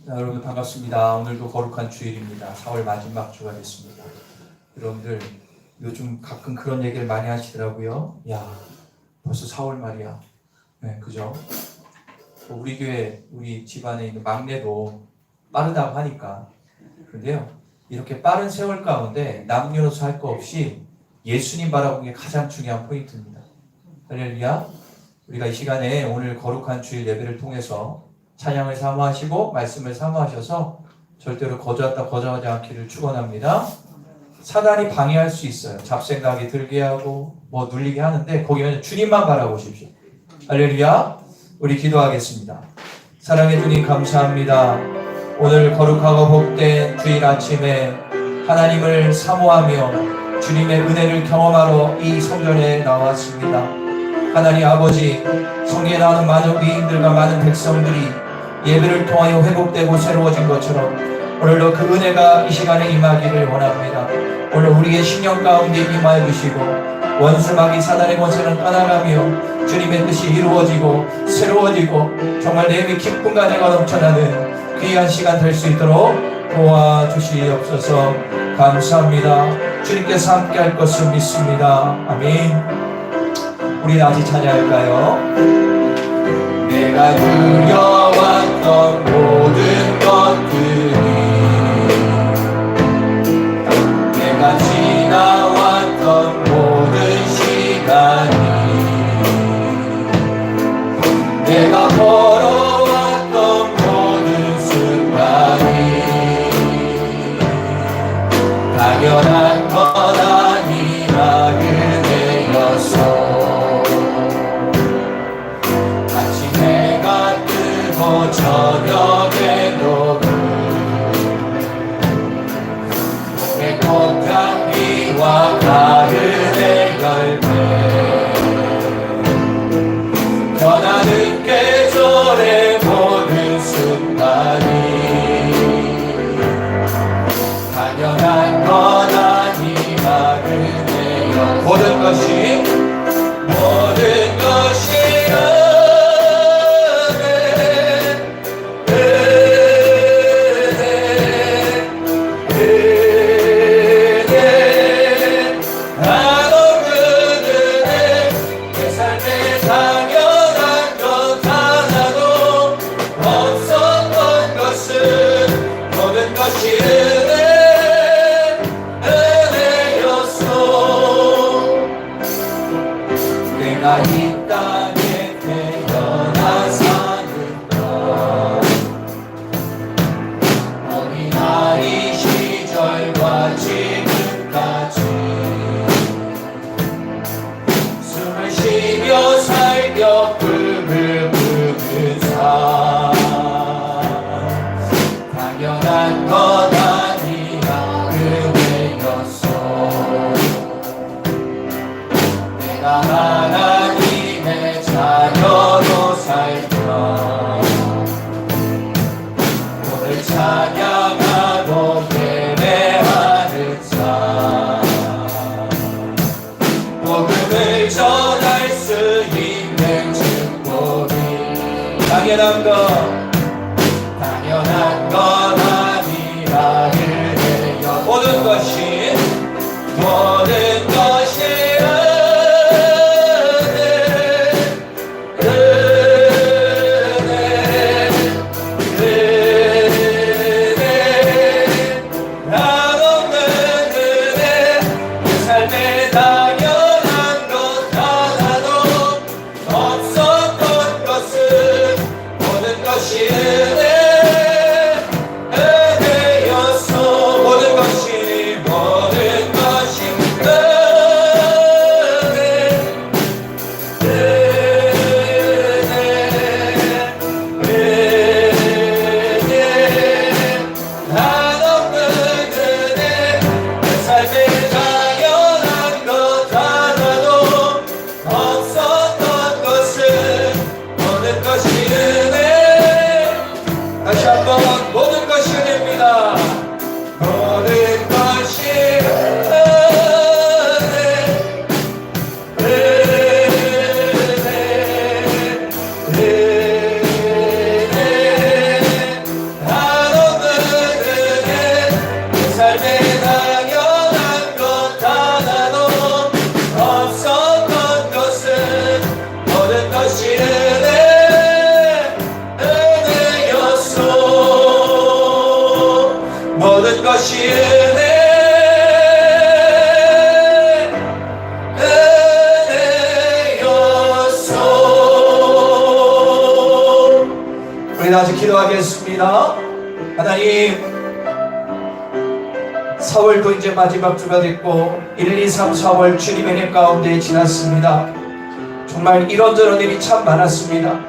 여러분 반갑습니다. 오늘도 거룩한 주일입니다. 4월 마지막 주가 됐습니다. 여러분들 요즘 가끔 그런 얘기를 많이 하시더라고요. 야, 벌써 4월 말이야. 네, 그죠? 우리 교회, 우리 집안에 있는 막내도 빠르다고 하니까. 그런데요, 이렇게 빠른 세월 가운데 남녀노소 할 거 없이 예수님 바라보는 게 가장 중요한 포인트입니다. 할렐루야. 우리가 이 시간에 오늘 거룩한 주일 예배를 통해서 찬양을 사모하시고 말씀을 사모하셔서 절대로 거절하지 않기를 축원합니다. 사단이 방해할 수 있어요. 잡생각이 들게 하고 뭐 눌리게 하는데 거기는 주님만 바라보십시오. 할렐루야. 우리 기도하겠습니다. 사랑해 주님 감사합니다. 오늘 거룩하고 복된 주일 아침에 하나님을 사모하며 주님의 은혜를 경험하러 이 성전에 나왔습니다. 하나님 아버지, 성경에 나오는 많은 위인들과 많은 백성들이 예배를 통하여 회복되고 새로워진 것처럼 오늘도 그 은혜가 이 시간에 임하기를 원합니다. 오늘 우리의 신령 가운데 임하여 주시고 원수마귀 사단의 권세는 떠나가며 주님의 뜻이 이루어지고 새로워지고 정말 내 힘의 기쁨과 내가 넘쳐나는 귀한 시간 될 수 있도록 도와주시옵소서. 감사합니다. 주님께서 함께 할 것을 믿습니다. 아멘. 우리 아직 찬양할까요? 내가 누려왔던 모든 것들이 내가 지나왔던 모든 시간이 내가 걸어왔던 모든 순간이 당연한 것 아니라 그대여서 저녁에도 몸에 꽃향기와 가을의 열매 변하는 계절의 모든 순간이 당연한 건 아니라 그대여 모든 것이 이 땅에 태어나 사는 것 어린아이 시절과 지금까지 숨을 쉬며 살며 꿈을 꾸는 삶 당연한 것 아니라 그대였어. 내가 하나님의 자녀로 살며 오늘 찬양하고 예배하는 삶 복음을 전할 수 있는 축복이 당연한 것 아니라 그대여 모든 것이 모든 것이 우리 다시 기도하겠습니다. 하나님, 4월도 이제 마지막 주가 됐고 1, 2, 3, 4월 주님의 님 가운데 지났습니다. 정말 이런저런 일이 참 많았습니다.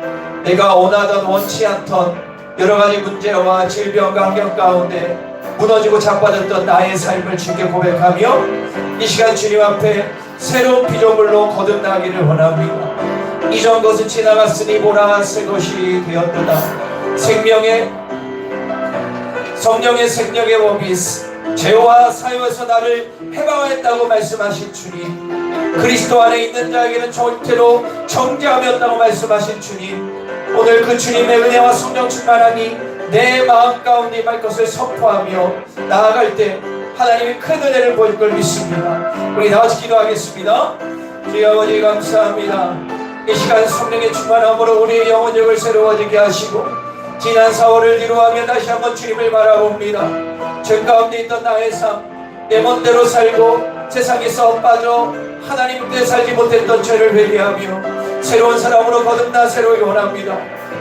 내가 원하던 원치 않던 여러가지 문제와 질병과 환경 가운데 무너지고 자빠졌던 나의 삶을 주께 고백하며 이 시간 주님 앞에 새로운 피조물로 거듭나기를 원합니다. 이전 것은 지나갔으니 보라 새 것이 되었도다. 성령의 생명의 법이 죄와 사유에서 나를 해방하였다고 말씀하신 주님, 그리스도 안에 있는 자에게는 절대로 정죄함이 없다고 말씀하신 주님, 오늘 그 주님의 은혜와 성령 충만하니 내 마음 가운데 임할 것을 선포하며 나아갈 때 하나님이 큰 은혜를 보일 걸 믿습니다. 우리 나와서 기도하겠습니다. 주여 아버지 감사합니다. 이 시간 성령의 충만함으로 우리의 영혼력을 새로워지게 하시고 지난 4월을 뒤로하며 다시 한번 주님을 바라봅니다. 죄 가운데 있던 나의 삶, 내 멋대로 살고 세상에서 빠져 하나님 뜻에 살지 못했던 죄를 회개하며 새로운 사람으로 거듭나 새로이 원합니다.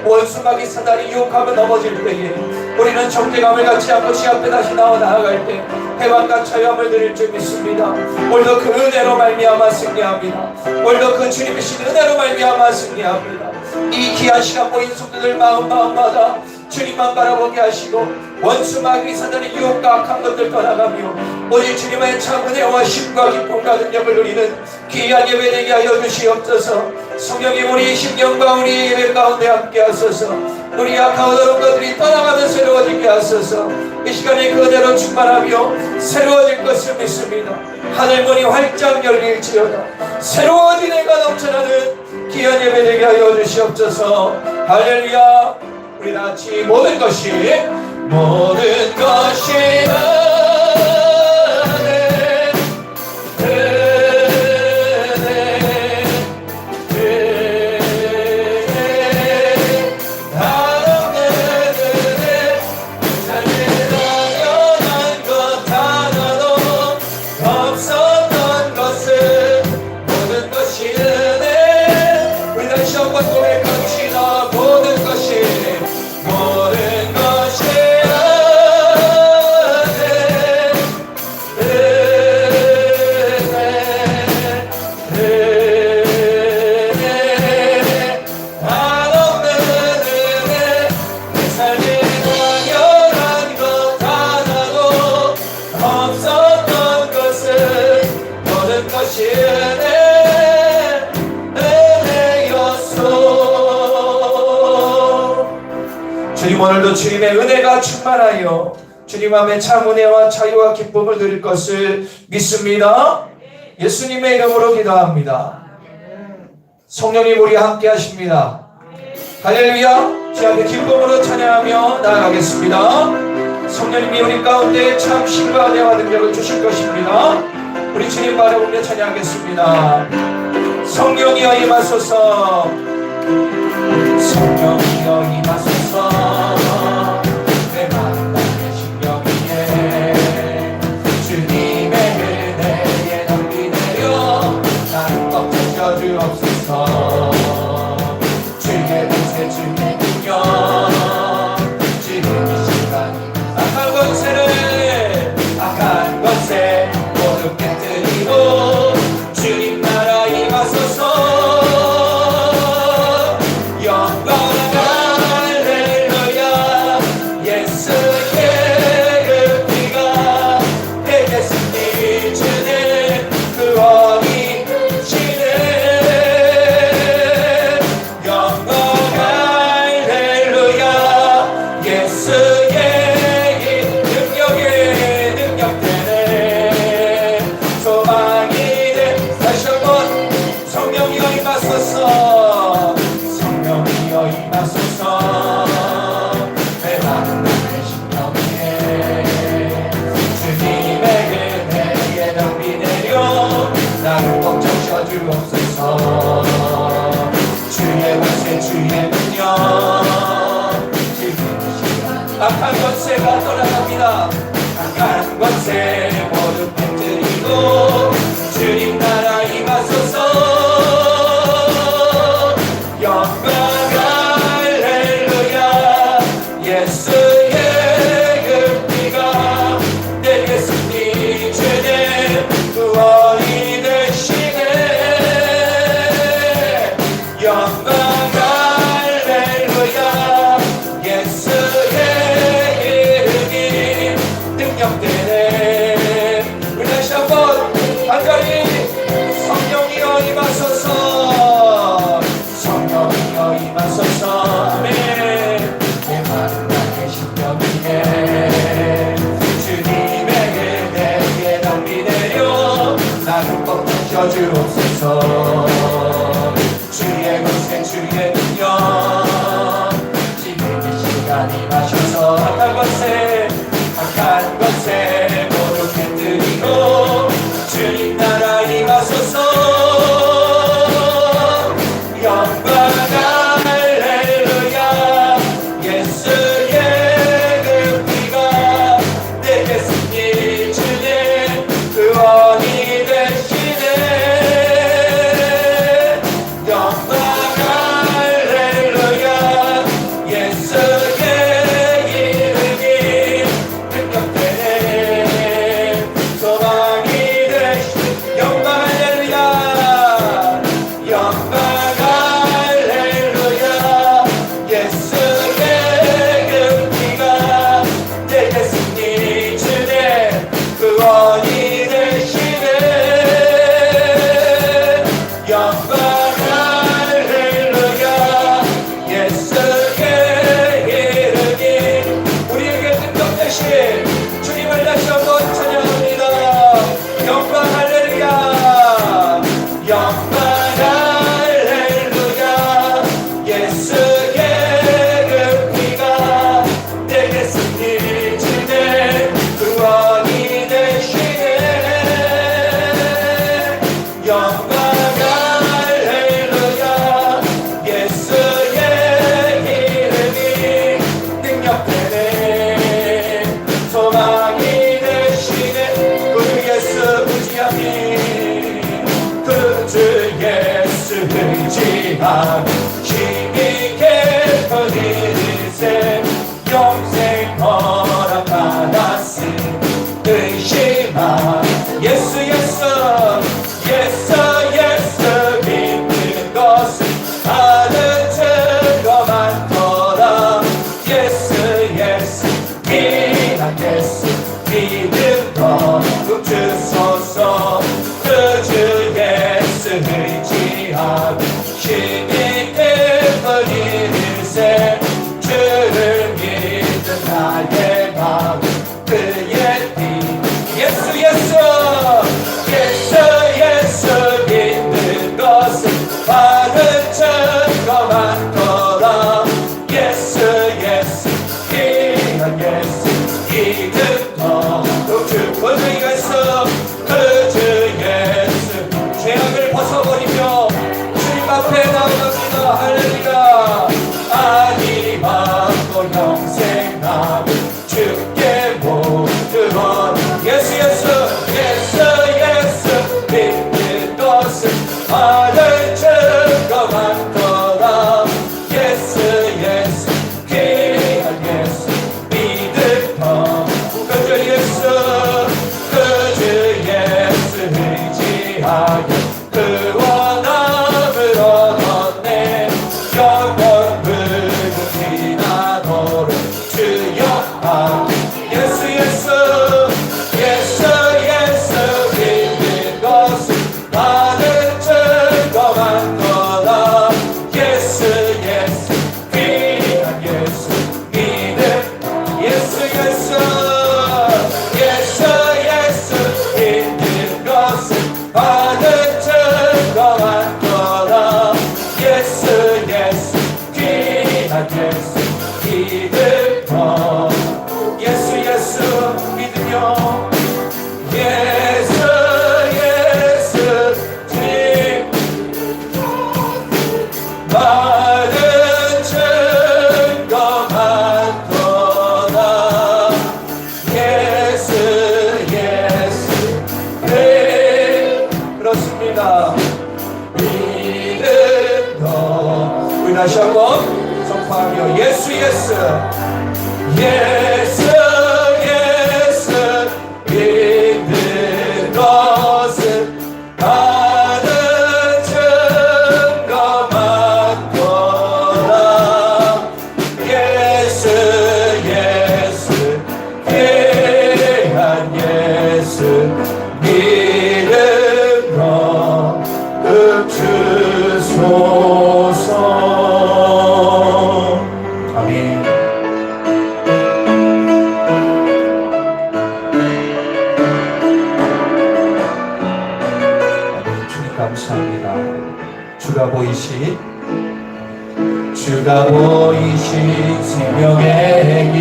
원수마귀 사단이 유혹하며 넘어질 때에 우리는 정죄감을 갖지 않고 주 앞에 다시 나와 나아갈 때 해방과 자유함을 드릴 줄 믿습니다. 오늘도 그 은혜로 말미암아 승리합니다. 오늘도 그 주님이신 은혜로 말미암아 승리합니다. 이 귀한 시간 모인 성도들 마음마다 주님만 바라보게 하시고 원수 마귀 사단의 유혹과 악한 것들 떠나가며 오직 주님의 참 은혜와 힘과 기쁨과 능력을 누리는 귀한 예배 되게 하여 주시옵소서. 성령님 우리 심령과 우리 예배 가운데 함께 하소서. 우리 악한 어려운 것들이 떠나가며 새로워지게 하소서. 이 시간에 그대로 충만하며 새로워질 것을 믿습니다. 하늘문이 활짝 열릴지어다. 새로워진 애가 넘쳐나는 귀한 예배 되게 하여 주시옵소서. 할렐루야. 우리 같이 모든 것이 주님 오늘도 주님의 은혜가 충만하여 주님 앞에 참 은혜와 자유와 기쁨을 누릴 것을 믿습니다. 예수님의 이름으로 기도합니다. 성령님 우리 함께 하십니다. 할렐루야. 주 앞에 기쁨으로 찬양하며 나아가겠습니다. 성령님이 우리 가운데 참 신과 은혜와 능력을 주실 것입니다. 우리 주님 바라보며 찬양하겠습니다. 성령이여 임하소서. 성령이여 임하소서. 내 마음 내 심령 위에 주님의 은혜에 넘기 내려 나를 꽉 채워 주옵소서. 주의 빛에 주의 능력 지금 이 시간이 악한 것에 모두 깨뜨리고 주님 나라 임하소서. 소망이 것에 모두 깨뜨리고 주님 나라 임하소서. 영광 할렐루야. 예수의 그 피가 내게 승리 주는 구원이 되시네. 영광 할렐루야. 예수의 이름이 능력되네. 우리 다시 한번 간절히 성령이여 임하소서. 성령이여 임하소서. 아멘. 내 마음 나의 신령이네. 주님의 은혜에 덤비 내려 나를 꼭 지켜주옵소서. 주의 권세 주의 능력 지금 이 시간 임하셔서 악한 것에 모두 깨뜨리고 주님 나라 임하소서. 영광 할렐루야. 예수의 그 피가 내게 승리 주는 구원이 되시네. 영광 할렐루야. 예수의 이름이 능력되네. 소망이 되시네. 영광 할렐루야. 영광 할렐루야. 예수의 그 피가 내게 승리 주네 구원이 되시네. 영광 할렐루야. 예수의 이름이 우리에게 능력되신 주님을 다시 한번 찬양합니다. 영광 할렐루야. 영광 할렐루야. 예수의 그 피가 내게 승리 주네 구원이 되시네. 영광 할렐루야. 예수의 이름이 능력되네. 소망이 되시네. 우리 예수 의지하니 그 주 예수 의지하니 힘이 깊어지세 영생 허락받았으 의심하 예수 예수 예수 예수 믿는 것은 하는 증거 많더라. 예수 예수 이란 예수 믿는 것 주소서. 그 주 예수 의지하고 힘이 깊어지세 주를 믿는 나의 마음 그의 피 예수 예수 예수 예수 믿는 것은 많은 증거 많더라. 예수 예수 이란 예수 믿는 것 주 권능이가 있어. 그 주 예수 죄악을 벗어버리며 주님 앞에 나아갑니다. 할렐루야. 아니 받고 영생 남은 주께 모두 예수 예수 다시 한번 선포하며 예수 예수 예수 예수 믿는 것은 많은 증거 많도다. 예수 예수 귀한 예수 믿음 거듭 주소서. 아멘. 주님 감사합니다. 주가 보이신 생명의 길,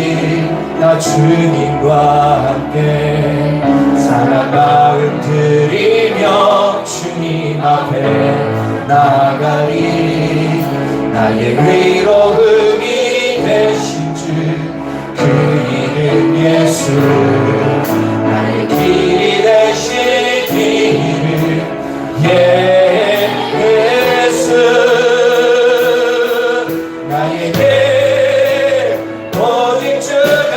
나 주님과 함께 사랑 마음 드리며 주님 앞에 나아가리. 나의 위로음이 되신 주 그 이름 예수, 나의 길이 되신 이름 예수. 나에게 오직 주가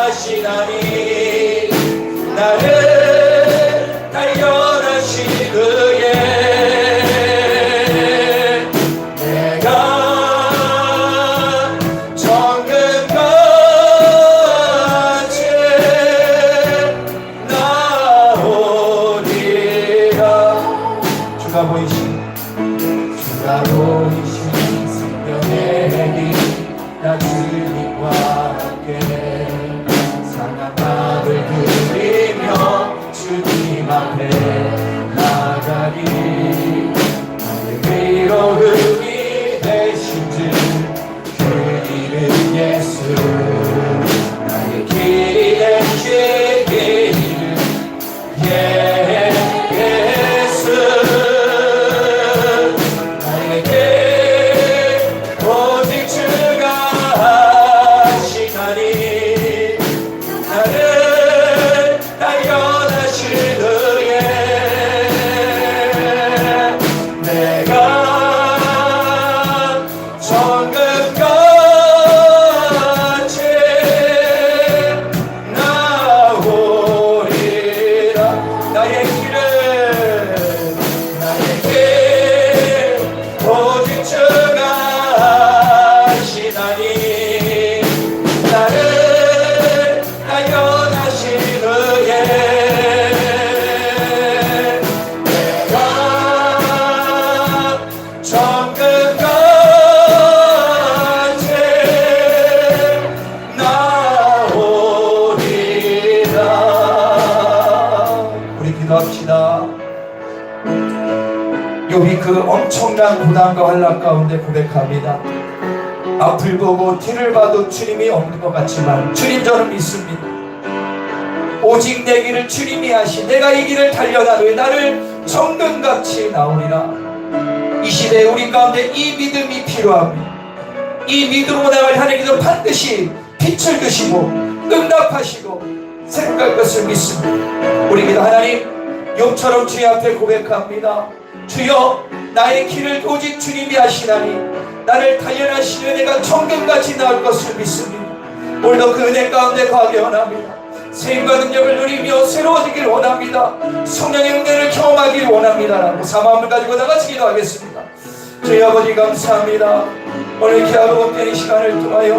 하시나니 나를 단련하신 그의 내가 정금같이 나오리라. 주가 보이신 생명의 길, 나 주님과 함께 상한 마음을 드리며 주님 앞에 나가리. 나의 위로음이 되신 주 그 이름 예수, 나의 길이 되신 이름 예수. 나에게 오직 주가 하시나니 나를 단련하신 그의 내가 정금같이 나오리라. 나의 길을 나에게 오직 주가 하시나니 나를 단련하신 그의 내가 정금같이 나오리라. 우리 기도합시다. 욥이 그 엄청난 고난과 환난 가운데 고백합니다. 앞을 보고 뒤를 봐도 주님이 없는 것 같지만 주님 저는 믿습니다. 오직 내 길을 주님이 하시 내가 이 길을 달려나되 나를 정금같이 나오리라. 이 시대에 우리 가운데 이 믿음이 필요합니다. 이 믿음으로 나갈 하나님께서 반드시 빛을 드시고 응답하시고 생각할 것을 믿습니다. 우리 기도 하나님 욥처럼 주의 앞에 고백합니다. 주여 나의 길을 오직 주님이 하시나니 나를 단련하시려 내가 정금같이 나올 것을 믿습니다. 오늘도 그 은혜 가운데 거하게 원합니다. 생과 능력을 누리며 새로워지길 원합니다. 성령의 은혜를 경험하길 원합니다라고 사마음을 가지고 나같이 기도하겠습니다. 저희 아버지 감사합니다. 오늘 귀하고 복된 시간을 통하여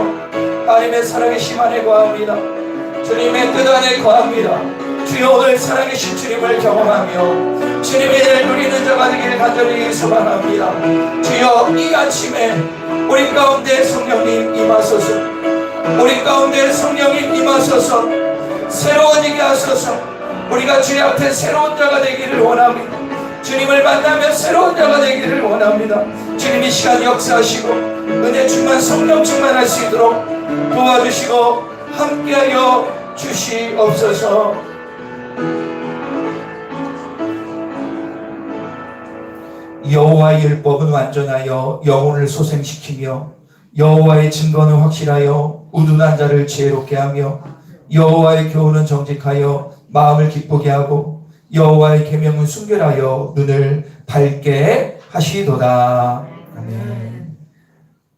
하나님의 살아계심 안에 거합니다. 주님의 뜻 안에 거합니다. 주여 오늘 살아계신 주님을 경험하며 주님의 은혜를 누리는 자가 되기를 간절히 소망합니다. 주여 이 아침에 우리 가운데 성령님 임하소서. 우리 가운데 성령님 임하소서. 새로워지게 하소서. 우리가 주의 앞에 새로운 자가 되기를 원합니다. 주님을 만나면 새로운 자가 되기를 원합니다. 주님이 시간 역사하시고 은혜 충만 성령 충만할 수 있도록 도와주시고 함께하여 주시옵소서. 여호와의 율법은 완전하여 영혼을 소생시키며 여호와의 증거는 확실하여 우둔한 자를 지혜롭게 하며 여호와의 교훈은 정직하여 마음을 기쁘게 하고 여호와의 계명은 순결하여 눈을 밝게 하시도다. 아멘.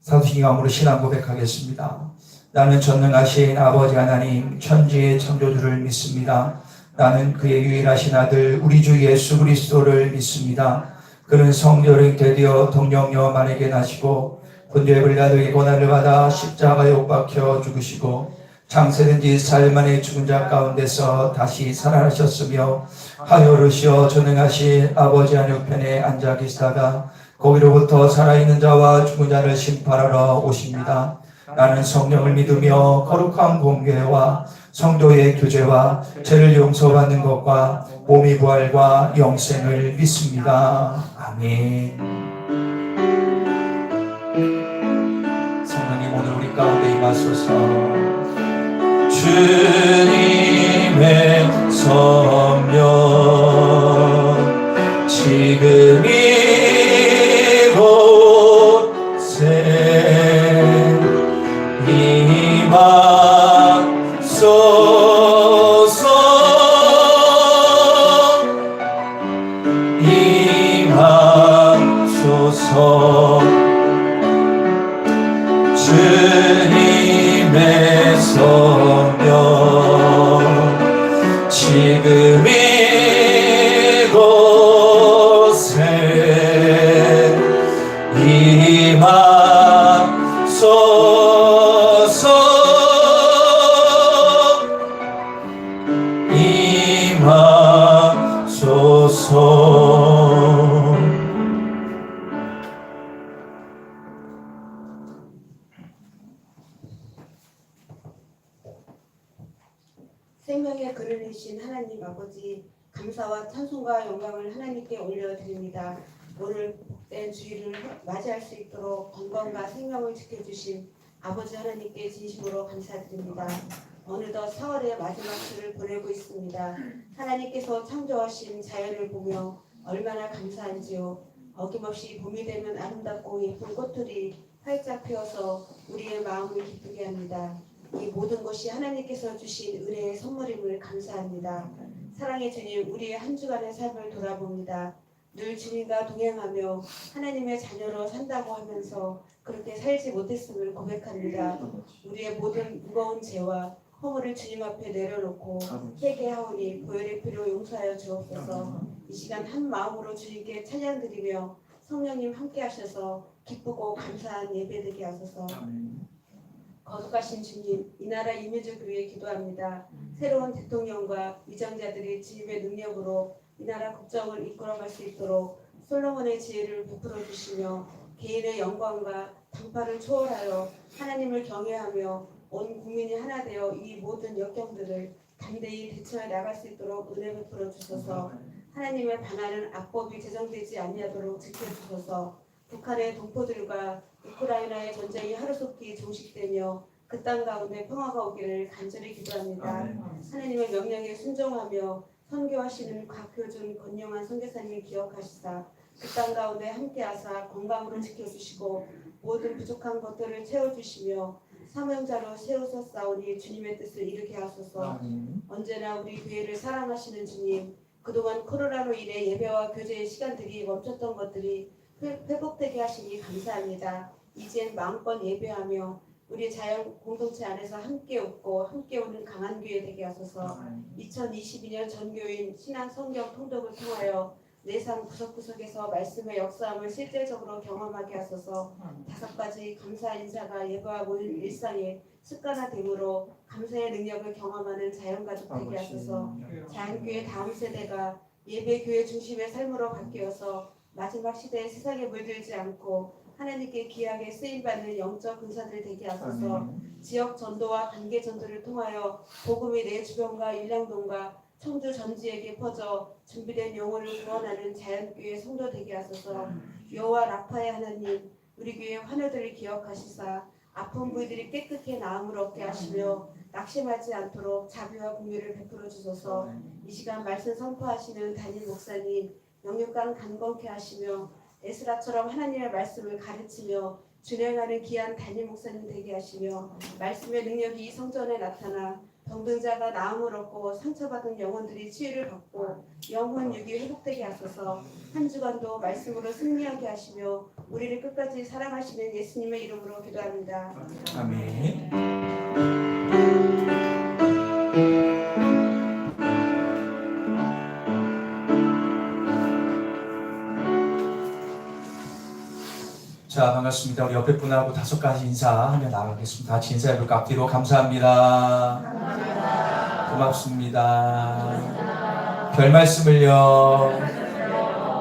사도신경으로 신앙 고백하겠습니다. 나는 전능하신 아버지 하나님 천지의 창조주를 믿습니다. 나는 그의 유일하신 아들 우리 주 예수 그리스도를 믿습니다. 그는 성령을 되되어 동정녀 만에게 나시고 본디오 빌라도에게 고난을 받아 십자가에 못 박혀 죽으시고 장세된 지 4일 만에 죽은 자 가운데서 다시 살아나셨으며 하늘으시어 전능하신 아버지 하늘 편에 앉아 계시다가 거기로부터 살아있는 자와 죽은 자를 심판하러 오십니다. 나는 성령을 믿으며 거룩한 공교회와 성도의 교제와 죄를 용서받는 것과 몸의 부활과 영생을 믿습니다. 아멘. 성령님 오늘 우리 가운데 임하소서. 주님의 성령 지금 이곳에 임하소서. 임하소서. 주님의 성령 지금 이곳에 임하소서. 임하소서. 생명의 그릇이신 하나님 아버지, 감사와 찬송과 영광을 하나님께 올려드립니다. 오늘 복된 주일을 맞이할 수 있도록 건강과 생명을 지켜주신 아버지 하나님께 진심으로 감사드립니다. 어느덧 4월의 마지막 주를 보내고 있습니다. 하나님께서 창조하신 자연을 보며 얼마나 감사한지요. 어김없이 봄이 되면 아름답고 예쁜 꽃들이 활짝 피어서 우리의 마음을 기쁘게 합니다. 이 모든 것이 하나님께서 주신 은혜의 선물임을 감사합니다. 사랑의 주님, 우리의 한 주간의 삶을 돌아봅니다. 늘 주님과 동행하며 하나님의 자녀로 산다고 하면서 그렇게 살지 못했음을 고백합니다. 우리의 모든 무거운 죄와 허물을 주님 앞에 내려놓고 회개하오니 보혈의 피로 용서하여 주옵소서. 이 시간 한 마음으로 주님께 찬양드리며 성령님 함께 하셔서 기쁘고 감사한 예배되게 하소서. 거룩하신 주님, 이 나라 이민족 교회 기도합니다. 새로운 대통령과 위정자들이 주님의 능력으로 이 나라 국정을 이끌어갈 수 있도록 솔로몬의 지혜를 베풀어 주시며 개인의 영광과 당파를 초월하여 하나님을 경외하며 온 국민이 하나 되어 이 모든 역경들을 담대히 대처해 나갈 수 있도록 은혜 베풀어 주소서. 하나님의 반하는 악법이 제정되지 아니하도록 지켜주소서. 북한의 동포들과 우크라이나의 전쟁이 하루속히 종식되며 그 땅 가운데 평화가 오기를 간절히 기도합니다. 하나님의 명령에 순종하며 선교하시는 곽효준 권영환 선교사님을 기억하시사 그 땅 가운데 함께하사 건강으로 지켜주시고 모든 부족한 것들을 채워주시며 사명자로 세우셨사오니 주님의 뜻을 이루게 하소서. 언제나 우리 교회를 사랑하시는 주님, 그동안 코로나로 인해 예배와 교제의 시간들이 멈췄던 것들이 회복되게 하시니 감사합니다. 이젠 마음껏 예배하며 우리 자연 공동체 안에서 함께 웃고 함께 오는 강한 교회 되게 하소서. 2022년 전교인 신앙 성경 통독을 통하여 내상 구석구석에서 말씀의 역사함을 실질적으로 경험하게 하소서. 5가지 감사 인사가 예배와 모든 일상에 습관화됨으로 감사의 능력을 경험하는 자연가족 되게 하소서. 자연교회 다음 세대가 예배교회 중심의 삶으로 바뀌어서 마지막 시대에 세상에 물들지 않고 하나님께 귀하게 쓰임받는 영적 군사들 되게 하소서. 지역 전도와 관계 전도를 통하여 복음이 내 주변과 일량동과 청주 전지에게 퍼져 준비된 영혼을 구원하는 자연교회 성도 되게 하소서. 여호와 라파의 하나님, 우리 교회 환우들을 기억하시사 아픈 부위들이 깨끗게 나음을 얻게 하시며 낙심하지 않도록 자비와 긍휼을 베풀어 주소서. 이 시간 말씀 선포하시는 담임 목사님, 영육간 강건케 하시며 에스라처럼 하나님의 말씀을 가르치며 준행하는 귀한 담임 목사님 되게 하시며 말씀의 능력이 이 성전에 나타나 병든 자가 나음을 얻고 상처받은 영혼들이 치유를 받고 영혼 육이 회복되게 하소서. 한 주간도 말씀으로 승리하게 하시며 우리를 끝까지 사랑하시는 예수님의 이름으로 기도합니다. 아멘. 자, 반갑습니다. 우리 옆에 분하고 5가지 인사하며 나가겠습니다. 같이 인사해볼까? 앞뒤로 감사합니다. 고맙습니다. 별 말씀을요.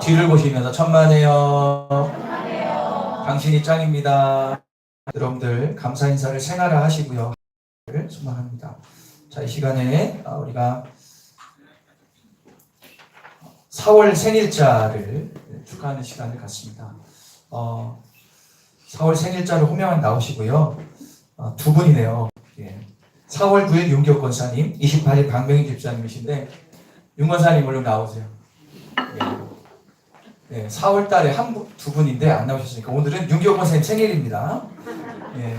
뒤를 보시면서 천만에요. 당신이 짱입니다. 여러분들 감사 인사를 생활화 하시고요. 소망합니다. 자, 이 시간에 우리가 4월 생일자를 축하하는 시간을 갖습니다. 4월 생일자를 호명한 나오시고요. 두 분이네요. 예. 4월 9일 윤기옥 권사님, 28일 박명희 집사님이신데 윤 권사님 얼른 나오세요. 예. 예, 4월 달에 두 분인데 안 나오셨으니까 오늘은 윤기옥 권사님 생일입니다. 예.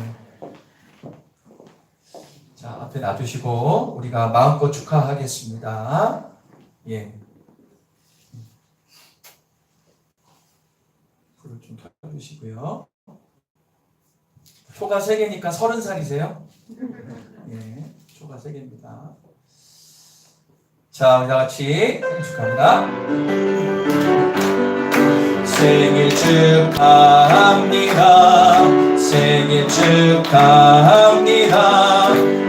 자, 앞에 놔두시고 우리가 마음껏 축하하겠습니다. 예. 불을 좀 켜주시고요. 초가 3개니까 30살이세요? 예, 초가 3개입니다. 자, 우리 다 같이 생일 축하합니다. 생일 축하합니다. 생일 축하합니다.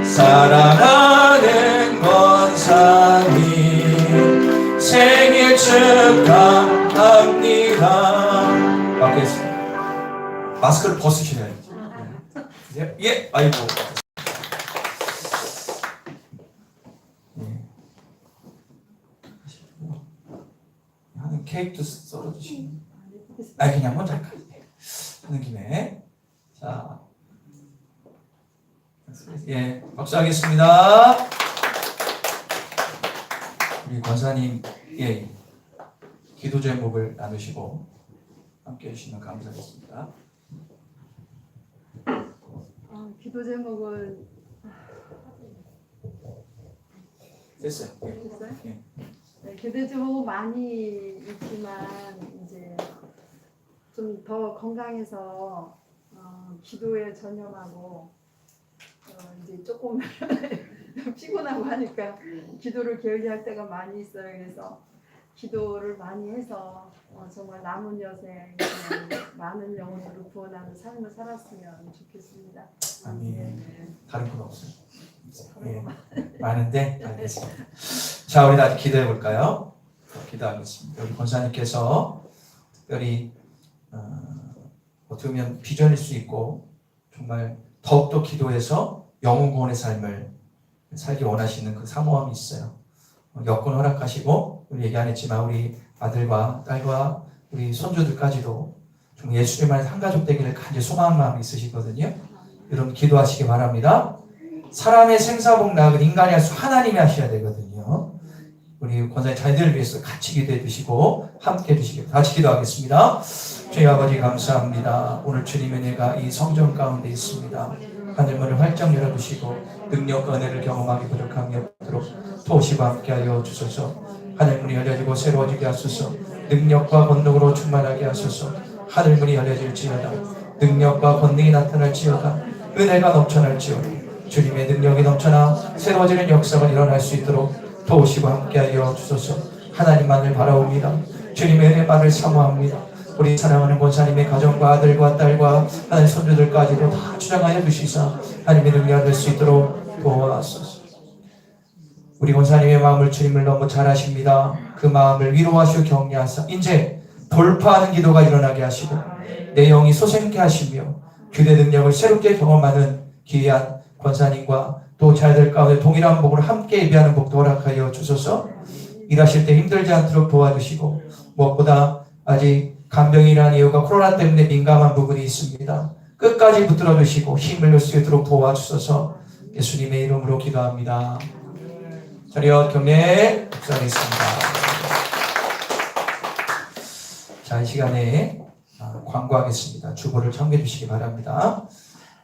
사랑하는 권사님 생일 축하합니다. 맞겠습니다. 마스크를 벗으시네요. 예, 아이고. 예. 하는 케이크도 썰어주시네. 아, 그냥 먼저 할까요? 하는 김에. 자. 예, 박수하겠습니다. 우리 권사님, 예, 기도 제목을 나누시고 함께 해주시면 감사하겠습니다. 기도 제목은 됐어요. 예. 됐어요? 예. 네, 기도 제목 많이 있지만 이제 좀 더 건강해서 기도에 전념하고 이제 조금 피곤하고 하니까 기도를 게을리할 때가 많이 있어요. 그래서 기도를 많이 해서 정말 남은 여생 많은 영혼들을 구원하는 삶을 살았으면 좋겠습니다. 아멘. 다른 건 없어요. 예, 많은데 알겠습니다. 자, 우리 다시 기도해 볼까요? 기도하겠습니다. 우리 권사님께서 특별히 어떻게 보면 비전일 수 있고 정말 더욱더 기도해서 영혼 구원의 삶을 살기 원하시는 그 사모함이 있어요. 여건 허락하시고 우리 얘기 안 했지만 우리 아들과 딸과 우리 손주들까지도 좀 예수님 안에서 한 가족 되기를 간절히 소망하는 마음이 있으시거든요. 여러분 기도하시기 바랍니다. 사람의 생사복 낙은 인간이 할 수 하나님이 하셔야 되거든요. 우리 권사님 자녀들을 위해서 같이 기도해 주시고 함께 해주시기 같이 기도하겠습니다. 주님 아버지 감사합니다. 오늘 주님의 은혜가 이 성전 가운데 있습니다. 하늘문을 활짝 열어주시고 능력과 은혜를 경험하기 부족함이 없도록 도우시고 함께하여 주소서. 하늘문이 열려지고 새로워지게 하소서. 능력과 권능으로 충만하게 하소서. 하늘문이 열려질지어다. 능력과 권능이 나타날지어다. 은혜가 넘쳐날지어다. 주님의 능력이 넘쳐나 새로워지는 역사가 일어날 수 있도록 도우시고 함께하여 주소서. 하나님만을 바라옵니다. 주님의 은혜만을 사모합니다. 우리 사랑하는 권사님의 가정과 아들과 딸과 하나님 손주들까지도 다 주장하여 주시사 하나님의 능력을 낼 수 있도록 도와주소서. 우리 권사님의 마음을 주님을 너무 잘 아십니다. 그 마음을 위로하시고 격려하사 이제 돌파하는 기도가 일어나게 하시고 내 영이 솟게 하시며 규례 능력을 새롭게 경험하는 귀한 권사님과 또 자녀들 가운데 동일한 복을 함께 예비하는 복도 허락하여 주소서. 일하실 때 힘들지 않도록 도와주시고 무엇보다 아직 간병이라는 이유가 코로나 때문에 민감한 부분이 있습니다. 끝까지 붙들어 주시고 힘을 낼 수 있도록 도와주소서. 예수님의 이름으로 기도합니다. 자리여 경례 축사하겠습니다. 자, 이 시간에 광고하겠습니다. 주보를 청해 주시기 바랍니다.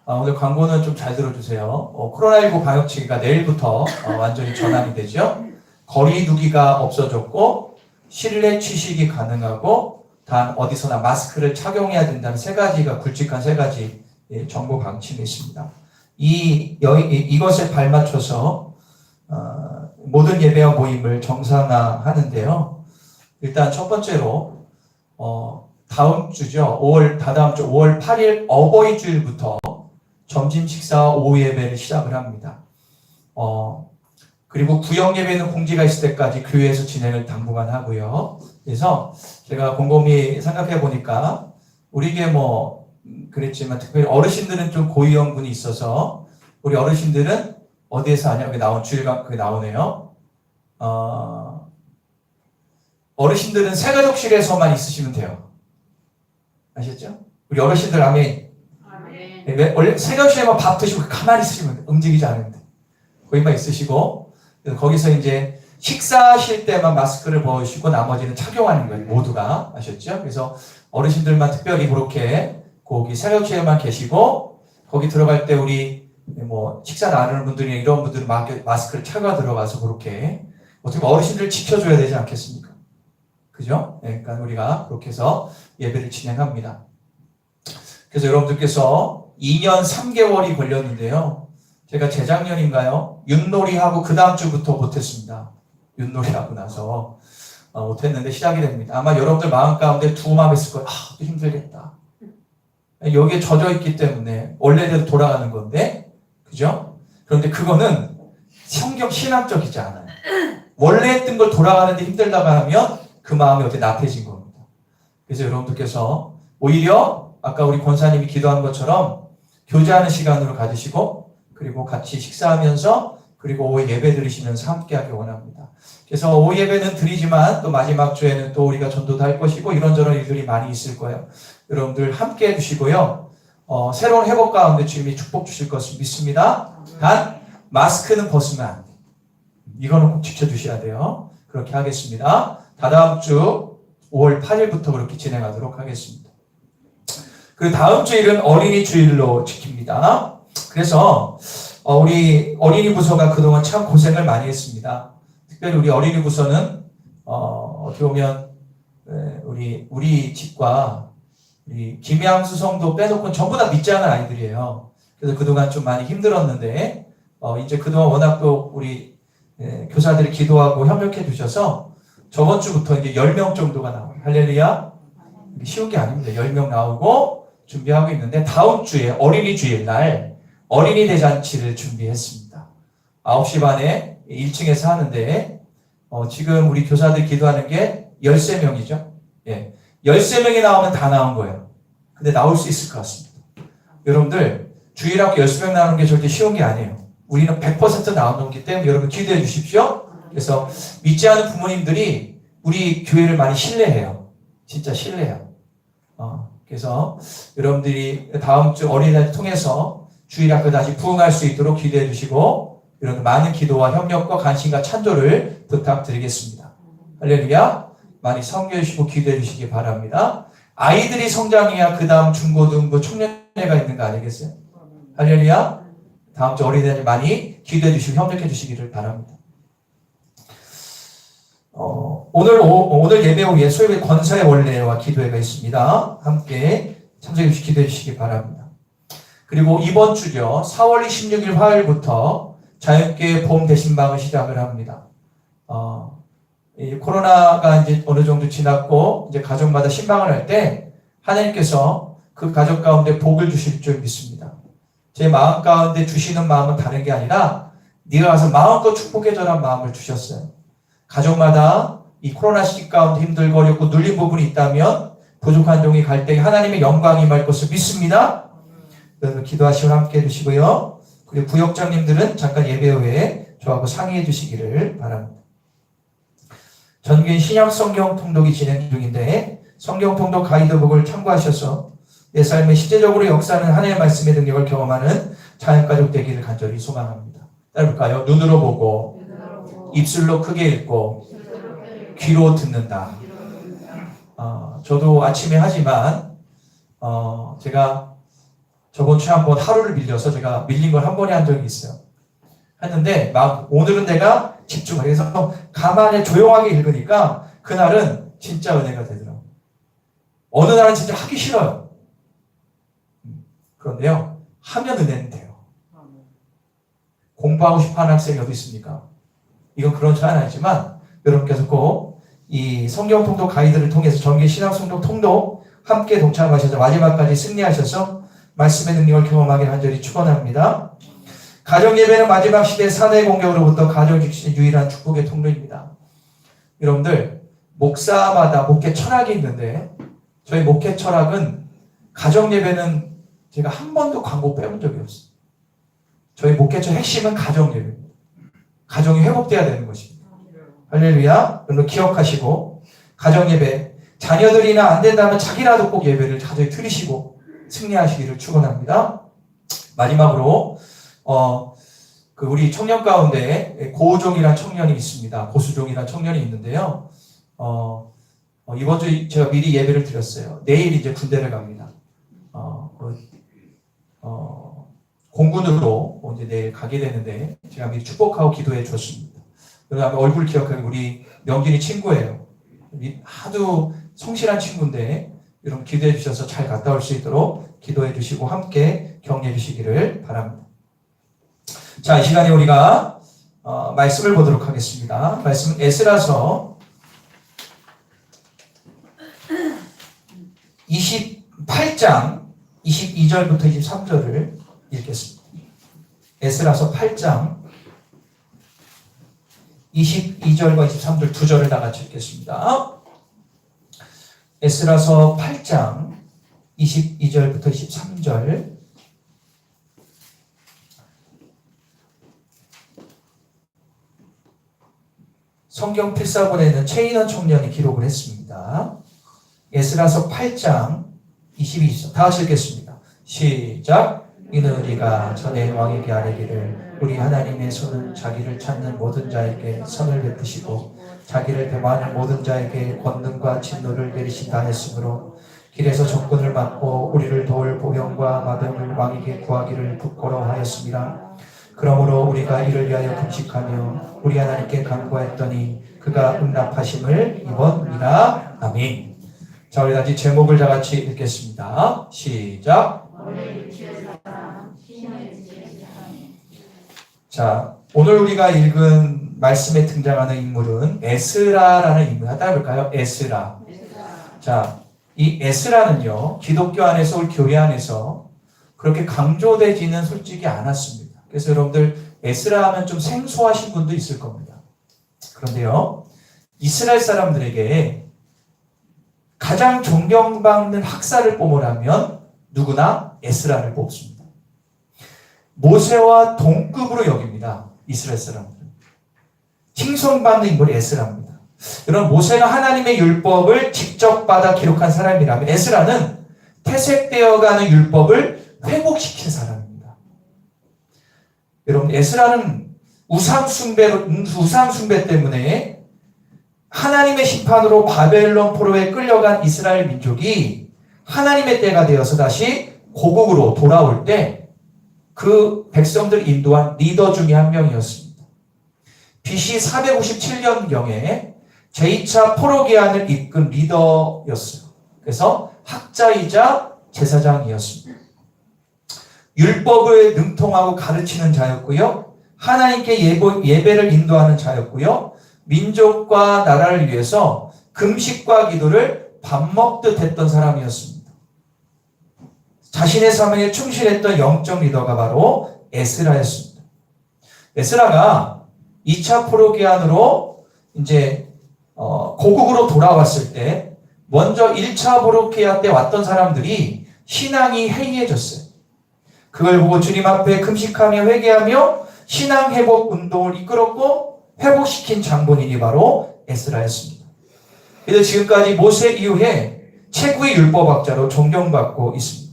오늘 광고는 좀 잘 들어주세요. 코로나19 방역치기가 내일부터 완전히 전환이 되죠. 거리 두기가 없어졌고 실내 취식이 가능하고 단 어디서나 마스크를 착용해야 된다는 세 가지가 굵직한 세 가지 정보 방침이 있습니다. 이것에 발맞춰서 모든 예배와 모임을 정상화하는데요. 일단 첫 번째로 다다음 주 5월 8일 어버이 주일부터 점심 식사 오후 예배를 시작을 합니다. 그리고 구역 예배는 공지가 있을 때까지 교회에서 진행을 당분간 하고요. 그래서 제가 곰곰이 생각해 보니까 우리에게 그랬지만 특별히 어르신들은 좀 고위험군이 있어서 우리 어르신들은 어디에서 하냐? 여기 나온 주일각 그게 나오네요. 어르신들은 새가족실에서만 있으시면 돼요. 아셨죠? 우리 어르신들 아멘. 원래 새가족실에만 밥 드시고 가만히 있으시면 돼요. 움직이지 않는데 거기만 있으시고 거기서 이제 식사하실 때만 마스크를 벗으시고 나머지는 착용하는 거예요. 모두가 아셨죠? 그래서 어르신들만 특별히 그렇게 거기 새가족실에만 계시고 거기 들어갈 때 우리 식사 나누는 분들이 이런 분들은 마스크를 착용하고 들어가서 그렇게 어떻게 보면 어르신들을 지켜줘야 되지 않겠습니까? 그죠? 네, 그러니까 우리가 그렇게 해서 예배를 진행합니다. 그래서 여러분들께서 2년 3개월이 걸렸는데요. 제가 재작년인가요? 윷놀이하고 그 다음 주부터 못했습니다. 윷놀이하고 나서 못했는데 시작이 됩니다. 아마 여러분들 마음 가운데 두 마음 있을 거예요. 또 힘들겠다. 여기에 젖어 있기 때문에 원래대로 돌아가는 건데, 그죠? 그런데 그거는 성경 신학적이지 않아요. 원래 했던 걸 돌아가는데 힘들다가 하면 그 마음이 어떻게 나태해진 겁니다. 그래서 여러분들께서 오히려 아까 우리 권사님이 기도한 것처럼 교제하는 시간으로 가지시고 그리고 같이 식사하면서 그리고 오후 예배 드리시면서 함께하기 원합니다. 그래서 오후 예배는 드리지만 또 마지막 주에는 또 우리가 전도도 할 것이고 이런저런 일들이 많이 있을 거예요. 여러분들 함께 해주시고요. 새로운 회복 가운데 주님이 축복 주실 것을 믿습니다. 단 마스크는 벗으면 안 돼요. 이거는 꼭 지켜주셔야 돼요. 그렇게 하겠습니다. 다다음 주 5월 8일부터 그렇게 진행하도록 하겠습니다. 그리고 다음 주일은 어린이 주일로 지킵니다. 그래서 우리 어린이 부서가 그동안 참 고생을 많이 했습니다. 특별히 우리 어린이 부서는 어떻게 보면 우리 집과 우리 김양수 성도 빼놓고 전부 다 믿지 않은 아이들이에요. 그래서 그동안 좀 많이 힘들었는데 이제 그동안 워낙 또 우리 교사들이 기도하고 협력해 주셔서 저번 주부터 이제 10명 정도가 나와요. 할렐루야. 쉬운 게 아닙니다. 10명 나오고 준비하고 있는데 다음 주에 어린이 주일날 어린이 대잔치를 준비했습니다. 9시 반에 1층에서 하는데 지금 우리 교사들 기도하는 게 13명이죠. 예. 13명이 나오면 다 나온 거예요. 근데 나올 수 있을 것 같습니다. 여러분들 주일학교 13명 나오는 게 절대 쉬운 게 아니에요. 우리는 100% 나오는 거기 때문에 여러분 기대해 주십시오. 그래서 믿지 않은 부모님들이 우리 교회를 많이 신뢰해요. 진짜 신뢰해요. 그래서 여러분들이 다음 주 어린이날 통해서 주일학교 다시 부흥할 수 있도록 기대해 주시고 이런 많은 기도와 협력과 관심과 찬조를 부탁드리겠습니다. 할렐루야. 많이 섬겨 주시고 기대해 주시기 바랍니다. 아이들이 성장해야 그 다음 중고등부 청년회가 있는 거 아니겠어요? 할렐루야. 다음 주 어린이날 많이 기대해 주시고 협력해 주시기를 바랍니다. 오늘 예배 후에 소예배 권사의 원례와 기도회가 있습니다. 함께 참석해 주시기 기도해 주시기 바랍니다. 그리고 이번 주죠. 4월 26일 화요일부터 자유교회 봄 대신방을 시작을 합니다. 이 코로나가 이제 어느 정도 지났고 이제 가족마다 신방을 할 때 하나님께서 그 가족 가운데 복을 주실 줄 믿습니다. 제 마음 가운데 주시는 마음은 다른 게 아니라 네가 가서 마음껏 축복해줘라는 마음을 주셨어요. 가족마다 이 코로나 시기 가운데 힘들고 어렵고 눌린 부분이 있다면 부족한 종이 갈 때 하나님의 영광이 임할 것을 믿습니다. 여러분 기도하시고 함께 해주시고요. 그리고 부역장님들은 잠깐 예배 후에 저하고 상의해 주시기를 바랍니다. 전교인 신약 성경 통독이 진행 중인데 성경 통독 가이드북을 참고하셔서 내 삶에 실제적으로 역사하는 하나님의 말씀의 능력을 경험하는 자연가족 되기를 간절히 소망합니다. 따라볼까요? 눈으로 보고 입술로 크게 읽고 귀로 듣는다. 저도 아침에 하지만 제가 저번 주에 한번 하루를 밀려서 제가 밀린 걸 한 번에 한 적이 있어요. 했는데 막 오늘은 내가 집중을 해서 가만히 조용하게 읽으니까 그날은 진짜 은혜가 되더라고요. 어느 날은 진짜 하기 싫어요. 그런데요, 하면 은혜는 돼요. 공부하고 싶어하는 학생이 어디 있습니까? 이건 그런 줄 아니지만 여러분께서 꼭 이 성경 통독 가이드를 통해서 정기 신앙 성경 통독 함께 동참하셔서 마지막까지 승리하셔서 말씀의 능력을 경험하길 간절히 축원합니다. 가정 예배는 마지막 시대 4대 공격으로부터 가정 지키는 유일한 축복의 통로입니다. 여러분들 목사마다 목회 철학이 있는데 저희 목회 철학은 가정 예배는 제가 한 번도 광고 빼본 적이 없어요. 저희 목회처 핵심은 가정 예배입니다. 가정이 회복돼야 되는 것입니다. 할렐루야. 여러분 기억하시고 가정 예배 자녀들이나 안 된다면 자기라도 꼭 예배를 자주 드리시고 승리하시기를 축원합니다. 마지막으로 우리 청년 가운데 고종이라는 청년이 있습니다. 고수종이라는 청년이 있는데요. 이번 주에 제가 미리 예배를 드렸어요. 내일 이제 군대를 갑니다. 공군으로 이제 내일 가게 되는데 제가 미리 축복하고 기도해 줬습니다. 그다음에 얼굴 기억하기 우리 명진이 친구예요. 아주 성실한 친구인데 여러분 기도해 주셔서 잘 갔다 올 수 있도록 기도해 주시고 함께 격려해 주시기를 바랍니다. 자, 이 시간에 우리가 말씀을 보도록 하겠습니다. 말씀은 에스라서 28장 22절부터 23절을 읽겠습니다. 에스라서 8장 22절과 23절 두 절을 다 같이 읽겠습니다. 에스라서 8장 22절부터 23절 성경 필사본에는 최인원 청년이 기록을 했습니다. 에스라서 8장 22절 다 같이 읽겠습니다. 시작. 이는 우리가 전에 왕에게 아뢰기를 우리 하나님의 손은 자기를 찾는 모든 자에게 선을 베푸시고 자기를 배반하는 모든 자에게 권능과 진노를 내리신다 했으므로 길에서 적군을 막고 우리를 도울 보병과 마병을 왕에게 구하기를 부끄러워하였습니다. 그러므로 우리가 이를 위하여 금식하며 우리 하나님께 간구했더니 그가 응답하심을 입었니라. 아멘. 자, 우리 다시 제목을 다 같이 읽겠습니다. 시작. 자, 오늘 우리가 읽은 말씀에 등장하는 인물은 에스라라는 인물. 따라볼까요? 에스라. 자, 이 에스라는요, 기독교 안에서 우리 교회 안에서 그렇게 강조되지는 솔직히 않았습니다. 그래서 여러분들 에스라 하면 좀 생소하신 분도 있을 겁니다. 그런데요, 이스라엘 사람들에게 가장 존경받는 학사를 뽑으라면 누구나 에스라를 뽑습니다. 모세와 동급으로 여깁니다. 이스라엘 사람들은. 칭송받는 인물이 에스라입니다. 여러분, 모세가 하나님의 율법을 직접 받아 기록한 사람이라면 에스라는 퇴색되어가는 율법을 회복시킨 사람입니다. 여러분, 에스라는 우상숭배 때문에 하나님의 심판으로 바벨론 포로에 끌려간 이스라엘 민족이 하나님의 때가 되어서 다시 고국으로 돌아올 때 그 백성들 인도한 리더 중에 한 명이었습니다. BC 457년경에 제2차 포로 기한을 이끈 리더였어요. 그래서 학자이자 제사장이었습니다. 율법을 능통하고 가르치는 자였고요. 하나님께 예배를 인도하는 자였고요. 민족과 나라를 위해서 금식과 기도를 밥 먹듯 했던 사람이었습니다. 자신의 사명에 충실했던 영적 리더가 바로 에스라였습니다. 에스라가 2차 포로 기한으로 이제 고국으로 돌아왔을 때 먼저 1차 포로 기한 때 왔던 사람들이 신앙이 해이해졌어요. 그걸 보고 주님 앞에 금식하며 회개하며 신앙 회복 운동을 이끌었고 회복시킨 장본인이 바로 에스라였습니다. 그래서 지금까지 모세 이후에 최고의 율법학자로 존경받고 있습니다.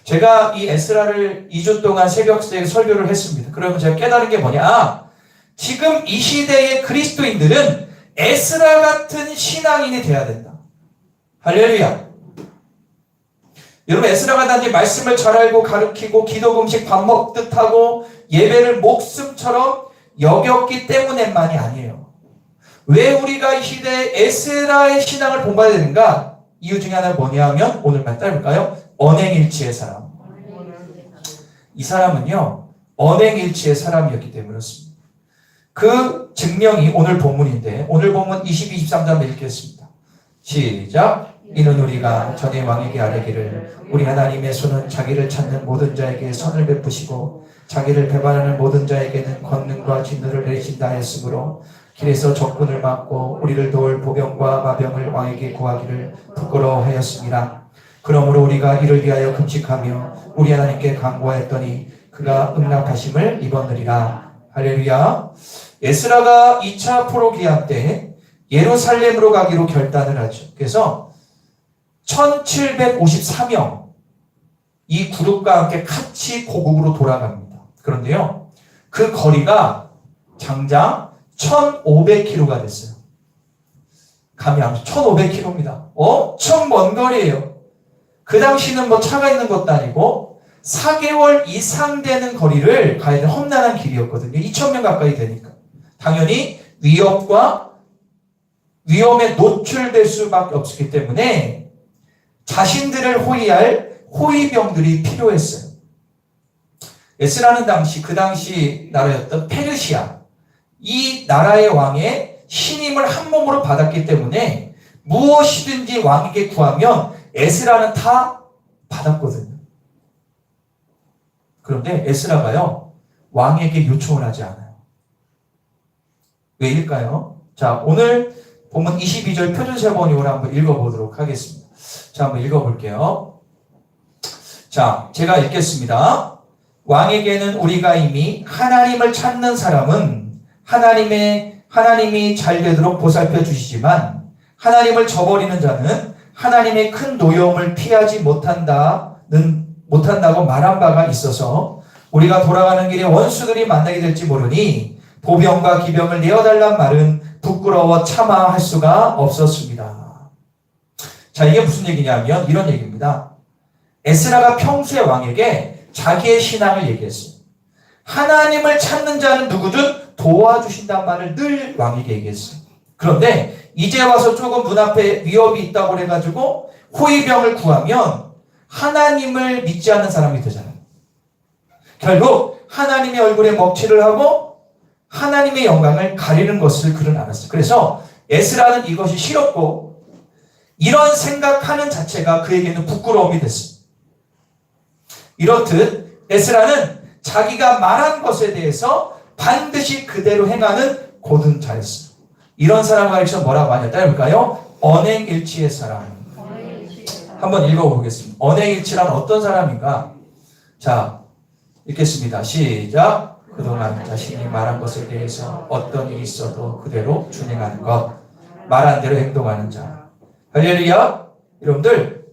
제가 이 에스라를 2주 동안 새벽에 설교를 했습니다. 그러면 제가 깨달은 게 뭐냐? 지금 이 시대의 그리스도인들은 에스라 같은 신앙인이 돼야 된다. 할렐루야. 여러분 에스라가 단지 말씀을 잘 알고 가르치고 기도 금식 밥 먹듯 하고 예배를 목숨처럼 여겼기 때문에만이 아니에요. 왜 우리가 이 시대에 에스라의 신앙을 본받아야 되는가? 이유 중에 하나는 뭐냐 하면 오늘 따라볼까요? 언행일치의 사람. 이 사람은요 언행일치의 사람이었기 때문에 그렇습니다. 그 증명이 오늘 본문인데 오늘 본문 22, 23절 읽겠습니다. 시작. 이는 우리가 전에 왕에게 아뢰기를 우리 하나님의 손은 자기를 찾는 모든 자에게 선을 베푸시고 자기를 배반하는 모든 자에게는 권능과 진노를 내리신다 하였으므로 길에서 적군을 막고 우리를 도울 보병과 마병을 왕에게 구하기를 부끄러워하였습니다. 그러므로 우리가 이를 위하여 금식하며 우리 하나님께 간구하였더니 그가 응답하심을 입었느니라. 할렐루야. 에스라가 2차 포로기한 때 예루살렘으로 가기로 결단을 하죠. 그래서 1754명 이 그룹과 함께 같이 고국으로 돌아갑니다. 그런데요 그 거리가 장장 1500km가 됐어요. 감이 안 오죠? 1500km입니다. 엄청 먼 거리예요. 그 당시는 뭐 차가 있는 것도 아니고 4개월 이상 되는 거리를 가야 되는 험난한 길이었거든요. 2000명 가까이 되니까 당연히 위험에 노출될 수밖에 없었기 때문에 자신들을 호위할 호위병들이 필요했어요. 에스라는 그 당시 나라였던 페르시아 이 나라의 왕의 신임을 한 몸으로 받았기 때문에 무엇이든지 왕에게 구하면 에스라는 다 받았거든요. 그런데 에스라가요 왕에게 요청을 하지 않아요. 왜일까요? 자, 오늘 본문 22절 표준세번역으로 한번 읽어보도록 하겠습니다. 자, 한번 읽어볼게요. 자, 제가 읽겠습니다. 왕에게는 우리가 이미 하나님을 찾는 사람은 하나님이 잘 되도록 보살펴 주시지만 하나님을 저버리는 자는 하나님의 큰 노여움을 피하지 못한다고 말한 바가 있어서 우리가 돌아가는 길에 원수들이 만나게 될지 모르니 보병과 기병을 내어달란 말은 부끄러워 참아 할 수가 없었습니다. 자, 이게 무슨 얘기냐면 이런 얘기입니다. 에스라가 평소에 왕에게 자기의 신앙을 얘기했어요. 하나님을 찾는 자는 누구든 도와주신다는 말을 늘 왕에게 얘기했어요. 그런데 이제 와서 조금 눈앞에 위협이 있다고 해가지고 호위병을 구하면 하나님을 믿지 않는 사람이 되잖아요. 결국 하나님의 얼굴에 먹칠을 하고 하나님의 영광을 가리는 것을 그는 알았어요. 그래서 에스라는 이것이 싫었고 이런 생각하는 자체가 그에게는 부끄러움이 됐습니다. 이렇듯 에스라는 자기가 말한 것에 대해서 반드시 그대로 행하는 고든 자였어요. 이런 사람을 가리켜 뭐라고 하냐 따라볼까요? 언행일치의 사람. 한번 읽어보겠습니다. 언행일치란 어떤 사람인가? 자, 읽겠습니다. 시작. 그동안 자신이 말한 것에 대해서 어떤 일이 있어도 그대로 준행하는 것, 말한 대로 행동하는 자. 할렐루야. 여러분들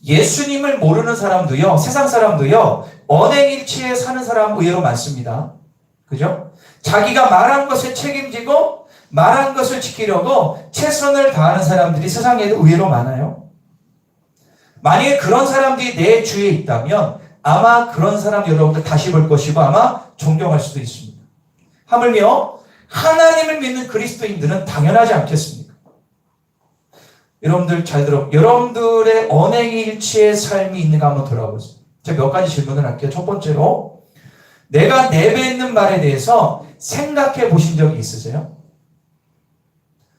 예수님을 모르는 사람도요, 세상 사람도요, 언행일치에 사는 사람 의외로 많습니다. 그죠? 자기가 말한 것에 책임지고 말한 것을 지키려고 최선을 다하는 사람들이 세상에도 의외로 많아요. 만약에 그런 사람들이 내 주위에 있다면 아마 그런 사람 여러분들 다시 볼 것이고 아마 존경할 수도 있습니다. 하물며 하나님을 믿는 그리스도인들은 당연하지 않겠습니까? 여러분들 잘 들어. 여러분들의 언행일치의 삶이 있는가 한번 돌아보세요. 제가 몇 가지 질문을 할게요. 첫 번째로 내가 내뱉는 말에 대해서 생각해 보신 적이 있으세요?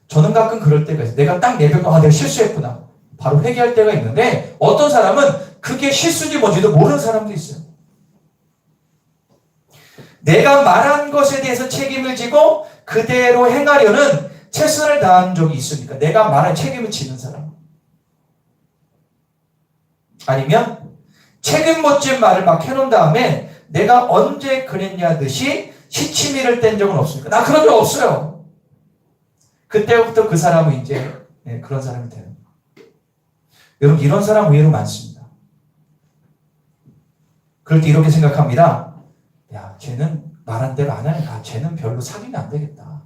저는 가끔 그럴 때가 있어요. 내가 딱 내뱉고 내가 실수했구나. 바로 회개할 때가 있는데 어떤 사람은 그게 실수인지 뭔지도 모르는 사람도 있어요. 내가 말한 것에 대해서 책임을 지고 그대로 행하려는 최선을 다한 적이 있으니까 내가 말한 책임을 지는 사람. 아니면 책임 못 진 말을 막 해놓은 다음에 내가 언제 그랬냐 듯이 시치미를 뗀 적은 없습니까? 나 그런 적 없어요. 그때부터 그 사람은 이제 그런 사람이 되는 거예요. 여러분 이런 사람 의외로 많습니다. 그럴 때 이렇게 생각합니다. 야, 쟤는 말한 대로 안 하니까 쟤는 별로 사귀면 안 되겠다.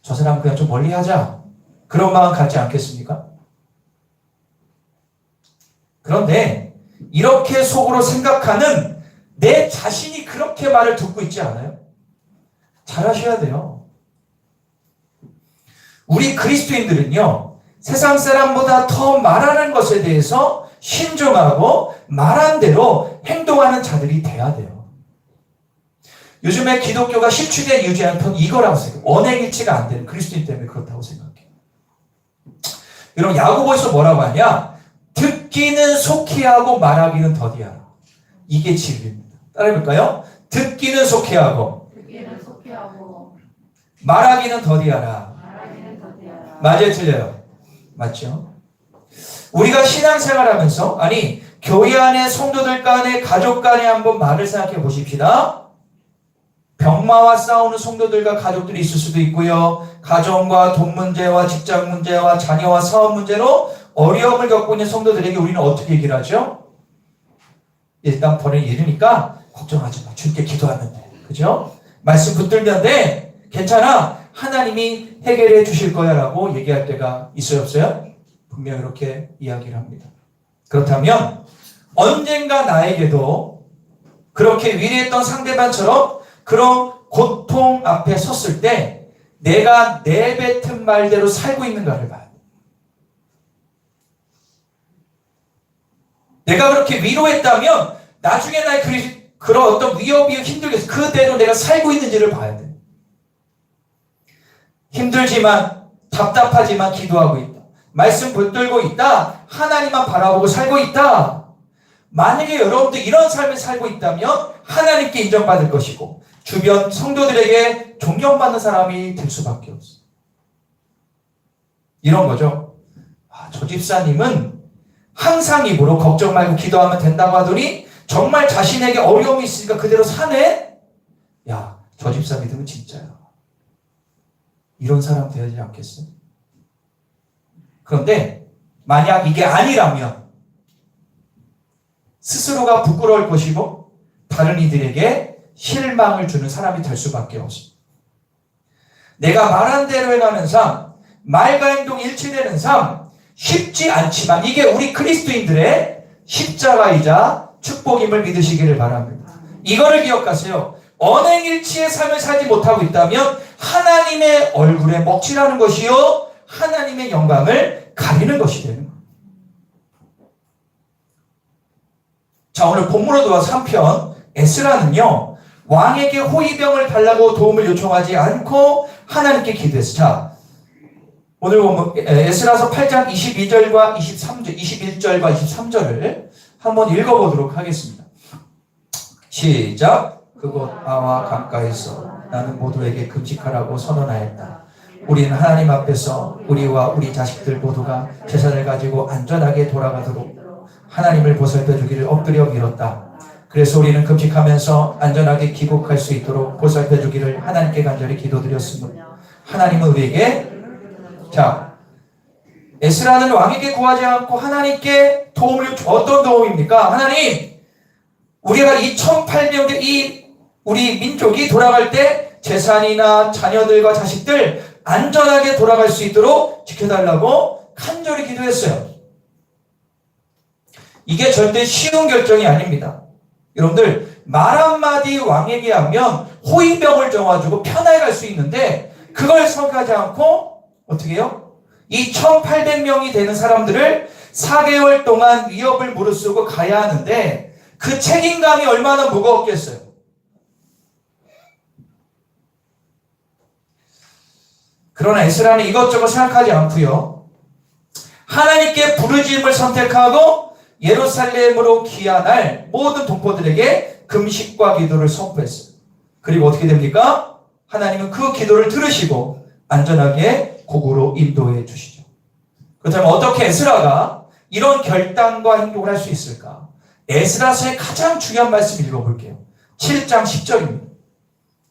저 사람 그냥 좀 멀리 하자. 그런 마음 갖지 않겠습니까? 그런데 이렇게 속으로 생각하는 내 자신이 그렇게 말을 듣고 있지 않아요? 잘하셔야 돼요. 우리 그리스도인들은요, 세상 사람보다 더 말하는 것에 대해서 신중하고 말한 대로 행동하는 자들이 돼야 돼요. 요즘에 기독교가 실추된 이유 중 하나는 이거라고 생각해요. 언행일치가 안 되는 그리스도인 때문에 그렇다고 생각해요. 여러분, 야고보에서 뭐라고 하냐? 듣기는 속히 하고 말하기는 더디하라. 이게 진리입니다. 따라해볼까요? 듣기는 속히 하고 말하기는 더디하라. 맞아요, 틀려요? 맞죠? 우리가 신앙생활하면서, 아니 교회 안에 성도들 간에 가족 간에 한번 말을 생각해 보십시다. 병마와 싸우는 성도들과 가족들이 있을 수도 있고요. 가정과 돈 문제와 직장 문제와 자녀와 사업 문제로 어려움을 겪고 있는 성도들에게 우리는 어떻게 얘기를 하죠? 일단 벌은 이르니까 걱정하지 마. 주님께 기도하면 돼. 그죠? 말씀 붙들면 돼. 괜찮아. 하나님이 해결해 주실 거야 라고 얘기할 때가 있어요, 없어요? 분명히 이렇게 이야기를 합니다. 그렇다면 언젠가 나에게도 그렇게 위대했던 상대방처럼 그런 고통 앞에 섰을 때 내가 내뱉은 말대로 살고 있는가를 봐야 돼. 내가 그렇게 위로했다면 나중에 나의 그런 어떤 위협이 힘들겠어. 그대로 내가 살고 있는지를 봐야 돼. 힘들지만 답답하지만 기도하고 있다. 말씀 붙들고 있다. 하나님만 바라보고 살고 있다. 만약에 여러분들 이런 삶을 살고 있다면 하나님께 인정받을 것이고 주변 성도들에게 존경받는 사람이 될 수밖에 없어. 이런 거죠. 저 집사님은 항상 입으로 걱정 말고 기도하면 된다고 하더니 정말 자신에게 어려움이 있으니까 그대로 사네? 야, 저 집사 믿으면 진짜야. 이런 사람 되지 않겠어? 그런데 만약 이게 아니라면 스스로가 부끄러울 것이고 다른 이들에게 실망을 주는 사람이 될 수밖에 없습니다. 내가 말한 대로 해가는 삶, 말과 행동이 일치되는 삶, 쉽지 않지만 이게 우리 그리스도인들의 십자가이자 축복임을 믿으시기를 바랍니다. 이거를 기억하세요. 언행일치의 삶을 살지 못하고 있다면 하나님의 얼굴에 먹칠하는 것이요 하나님의 영광을 가리는 것이 되는 거예요. 자, 오늘 본문으로 돌아와서 3편 에스라는요 왕에게 호위병을 달라고 도움을 요청하지 않고 하나님께 기도했어요. 자, 오늘 보면 에스라서 8장 22절과 23절, 21절과 23절을 한번 읽어보도록 하겠습니다. 시작. 그곳 아와 강가에서 나는 모두에게 금식하라고 선언하였다. 우리는 하나님 앞에서 우리와 우리 자식들 모두가 재산을 가지고 안전하게 돌아가도록 하나님을 보살펴 주기를 엎드려 빌었다. 그래서 우리는 금식하면서 안전하게 귀국할 수 있도록 보살펴 주기를 하나님께 간절히 기도드렸습니다. 하나님은 우리에게 에스라는 왕에게 구하지 않고 하나님께 도움을 어떤 도움입니까? 하나님, 우리가 이 1800의 우리 민족이 돌아갈 때 재산이나 자녀들과 자식들 안전하게 돌아갈 수 있도록 지켜달라고 간절히 기도했어요. 이게 절대 쉬운 결정이 아닙니다. 여러분들 말 한마디 왕에게 하면 호위병을 정해주고 편하게 갈 수 있는데 그걸 생각하지 않고 어떻게 해요? 이 1800명이 되는 사람들을 4개월 동안 위협을 무릅쓰고 가야 하는데 그 책임감이 얼마나 무거웠겠어요. 그러나 에스라는 이것저것 생각하지 않고요. 하나님께 부르짖음을 선택하고 예루살렘으로 귀환할 모든 동포들에게 금식과 기도를 선포했어요. 그리고 어떻게 됩니까? 하나님은 그 기도를 들으시고 안전하게 고국으로 인도해 주시죠. 그렇다면 어떻게 에스라가 이런 결단과 행동을 할 수 있을까? 에스라서의 가장 중요한 말씀 읽어볼게요. 7장 10절입니다.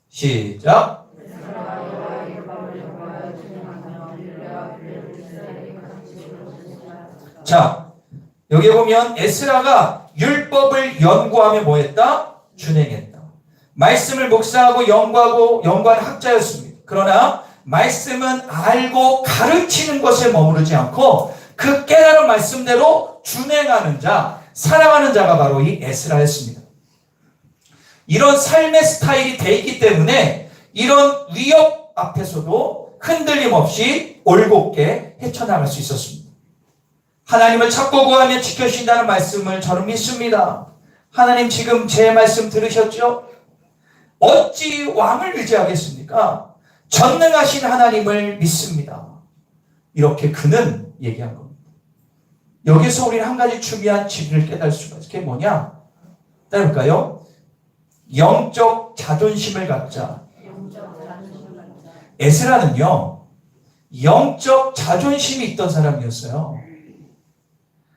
시작. 자, 여기 보면 에스라가 율법을 연구하며 뭐했다? 준행했다. 말씀을 묵상하고 연구한 학자였습니다. 그러나 말씀은 알고 가르치는 것에 머무르지 않고 그 깨달은 말씀대로 준행하는 자, 살아가는 자가 바로 이 에스라였습니다. 이런 삶의 스타일이 돼 있기 때문에 이런 위협 앞에서도 흔들림 없이 올곧게 헤쳐나갈 수 있었습니다. 하나님을 찾고 구하면 지켜주신다는 말씀을 저는 믿습니다. 하나님 지금 제 말씀 들으셨죠? 어찌 왕을 의지하겠습니까? 전능하신 하나님을 믿습니다. 이렇게 그는 얘기한 겁니다. 여기서 우리는 한 가지 중요한 진리를 깨달을 수가 있어요. 그게 뭐냐? 따를까요? 영적 자존심을 갖자. 에스라는요, 영적 자존심이 있던 사람이었어요.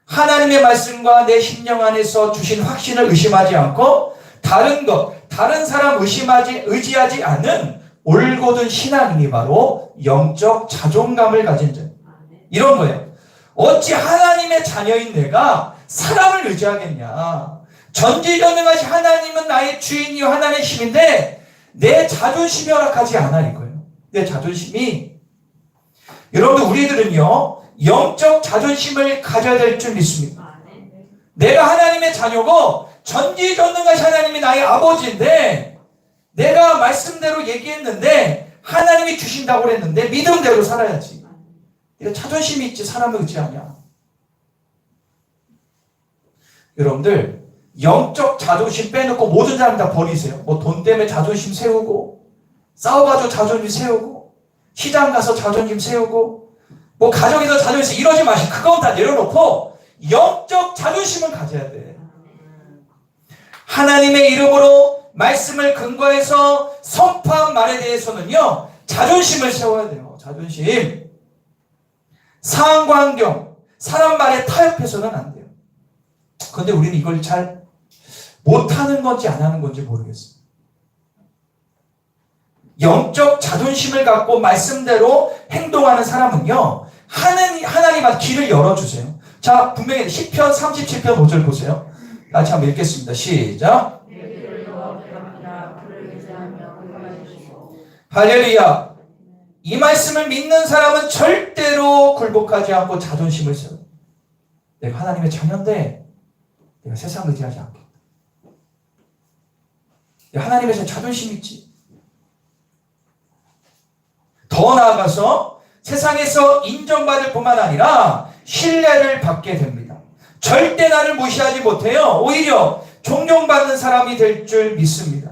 하나님의 말씀과 내 심령 안에서 주신 확신을 의심하지 않고 다른 것, 다른 사람 의지하지 않는 올곧은 신앙인이 바로 영적 자존감을 가진 자. 이런 거예요. 어찌 하나님의 자녀인 내가 사람을 의지하겠냐. 전지전능하신 하나님은 나의 주인이요 하나님의 힘인데 내 자존심이 허락하지 않아 이거예요. 내 자존심이. 여러분 우리들은요 영적 자존심을 가져야 될 줄 믿습니다. 내가 하나님의 자녀고 전지전능하신 하나님이 나의 아버지인데 내가 말씀대로 얘기했는데 하나님이 주신다고 그랬는데 믿음대로 살아야지. 내가 자존심이 있지 사람을 의지하냐. 여러분들 영적 자존심 빼놓고 모든 사람 다 버리세요. 뭐 돈 때문에 자존심 세우고 싸워가지고 자존심 세우고 시장 가서 자존심 세우고 뭐 가정에서 자존심 이러지 마시고 그건 다 내려놓고 영적 자존심을 가져야 돼. 하나님의 이름으로 말씀을 근거해서 선포한 말에 대해서는요 자존심을 세워야 돼요. 자존심. 상황과 환경, 사람 말에 타협해서는 안 돼요. 그런데 우리는 이걸 잘 못하는 건지 안 하는 건지 모르겠어요. 영적 자존심을 갖고 말씀대로 행동하는 사람은요 하나님한테 길을 열어주세요. 자, 분명히 시편 37편 5절 보세요. 같이 한번 읽겠습니다. 시작. 할렐루야. 이 말씀을 믿는 사람은 절대로 굴복하지 않고 자존심을 세워요. 내가 하나님의 자녀인데 내가 세상 의지하지 않겠다. 내가 하나님에서 자존심 있지. 더 나아가서 세상에서 인정받을 뿐만 아니라 신뢰를 받게 됩니다. 절대 나를 무시하지 못해요. 오히려 존경받는 사람이 될 줄 믿습니다.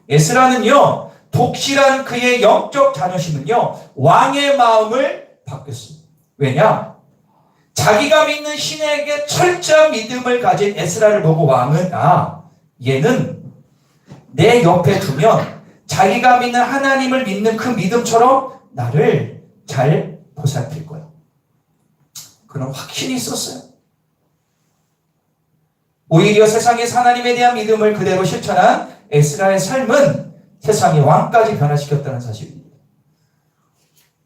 에스라는요 독실한 그의 영적 자존심은요 왕의 마음을 바뀌었습니다. 왜냐? 자기가 믿는 신에게 철저한 믿음을 가진 에스라를 보고 왕은 얘는 내 옆에 두면 자기가 믿는 하나님을 믿는 그 믿음처럼 나를 잘 보살필 거야. 그런 확신이 있었어요. 오히려 세상에서 하나님에 대한 믿음을 그대로 실천한 에스라의 삶은 세상의 왕까지 변화시켰다는 사실입니다.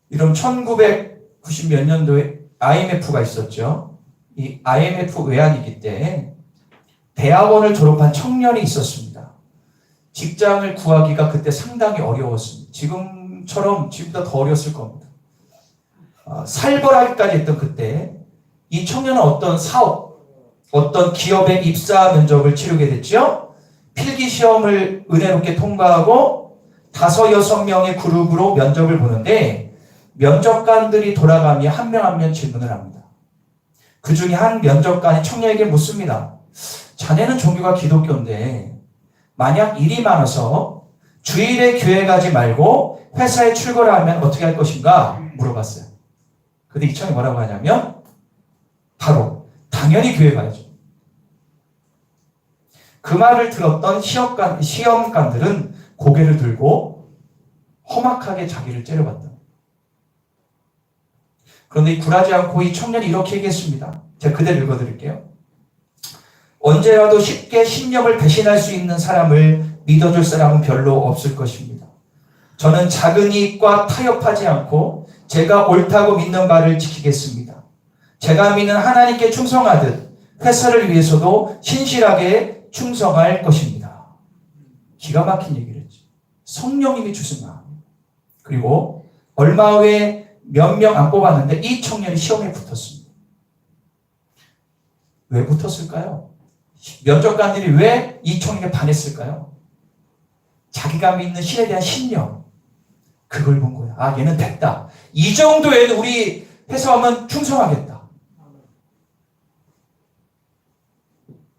이런 1990 몇 년도에 IMF가 있었죠. 이 IMF 외환위기 때 대학원을 졸업한 청년이 있었습니다. 직장을 구하기가 그때 상당히 어려웠습니다. 지금보다 더 어려웠을 겁니다. 살벌하기까지 했던 그때 이 청년은 어떤 사업, 어떤 기업의 입사 면접을 치르게 됐죠. 필기 시험을 은혜롭게 통과하고 5, 6명의 그룹으로 면접을 보는데 면접관들이 돌아가며 한 명 한 명 질문을 합니다. 그 중에 한 면접관이 청년에게 묻습니다. 자네는 종교가 기독교인데 만약 일이 많아서 주일에 교회 가지 말고 회사에 출근을 하면 어떻게 할 것인가 물어봤어요. 근데 이 청년이 뭐라고 하냐면 바로 당연히 교회 가야죠. 그 말을 들었던 시험관들은 고개를 들고 험악하게 자기를 째려봤다. 그런데 굴하지 않고 이 청년이 이렇게 얘기했습니다. 제가 그대로 읽어드릴게요. 언제라도 쉽게 신념을 배신할 수 있는 사람을 믿어줄 사람은 별로 없을 것입니다. 저는 작은 이익과 타협하지 않고 제가 옳다고 믿는 바를 지키겠습니다. 제가 믿는 하나님께 충성하듯 회사를 위해서도 신실하게 충성할 것입니다. 기가 막힌 얘기를 했죠. 성령님이 주신 마음. 그리고 얼마 후에 몇 명 안 뽑았는데 이 청년이 시험에 붙었습니다. 왜 붙었을까요? 면접관들이 왜 이총에게 반했을까요? 자기가 믿는 신에 대한 신념, 그걸 본 거야. 아, 얘는 됐다. 이 정도에는 우리 회사하면 충성하겠다.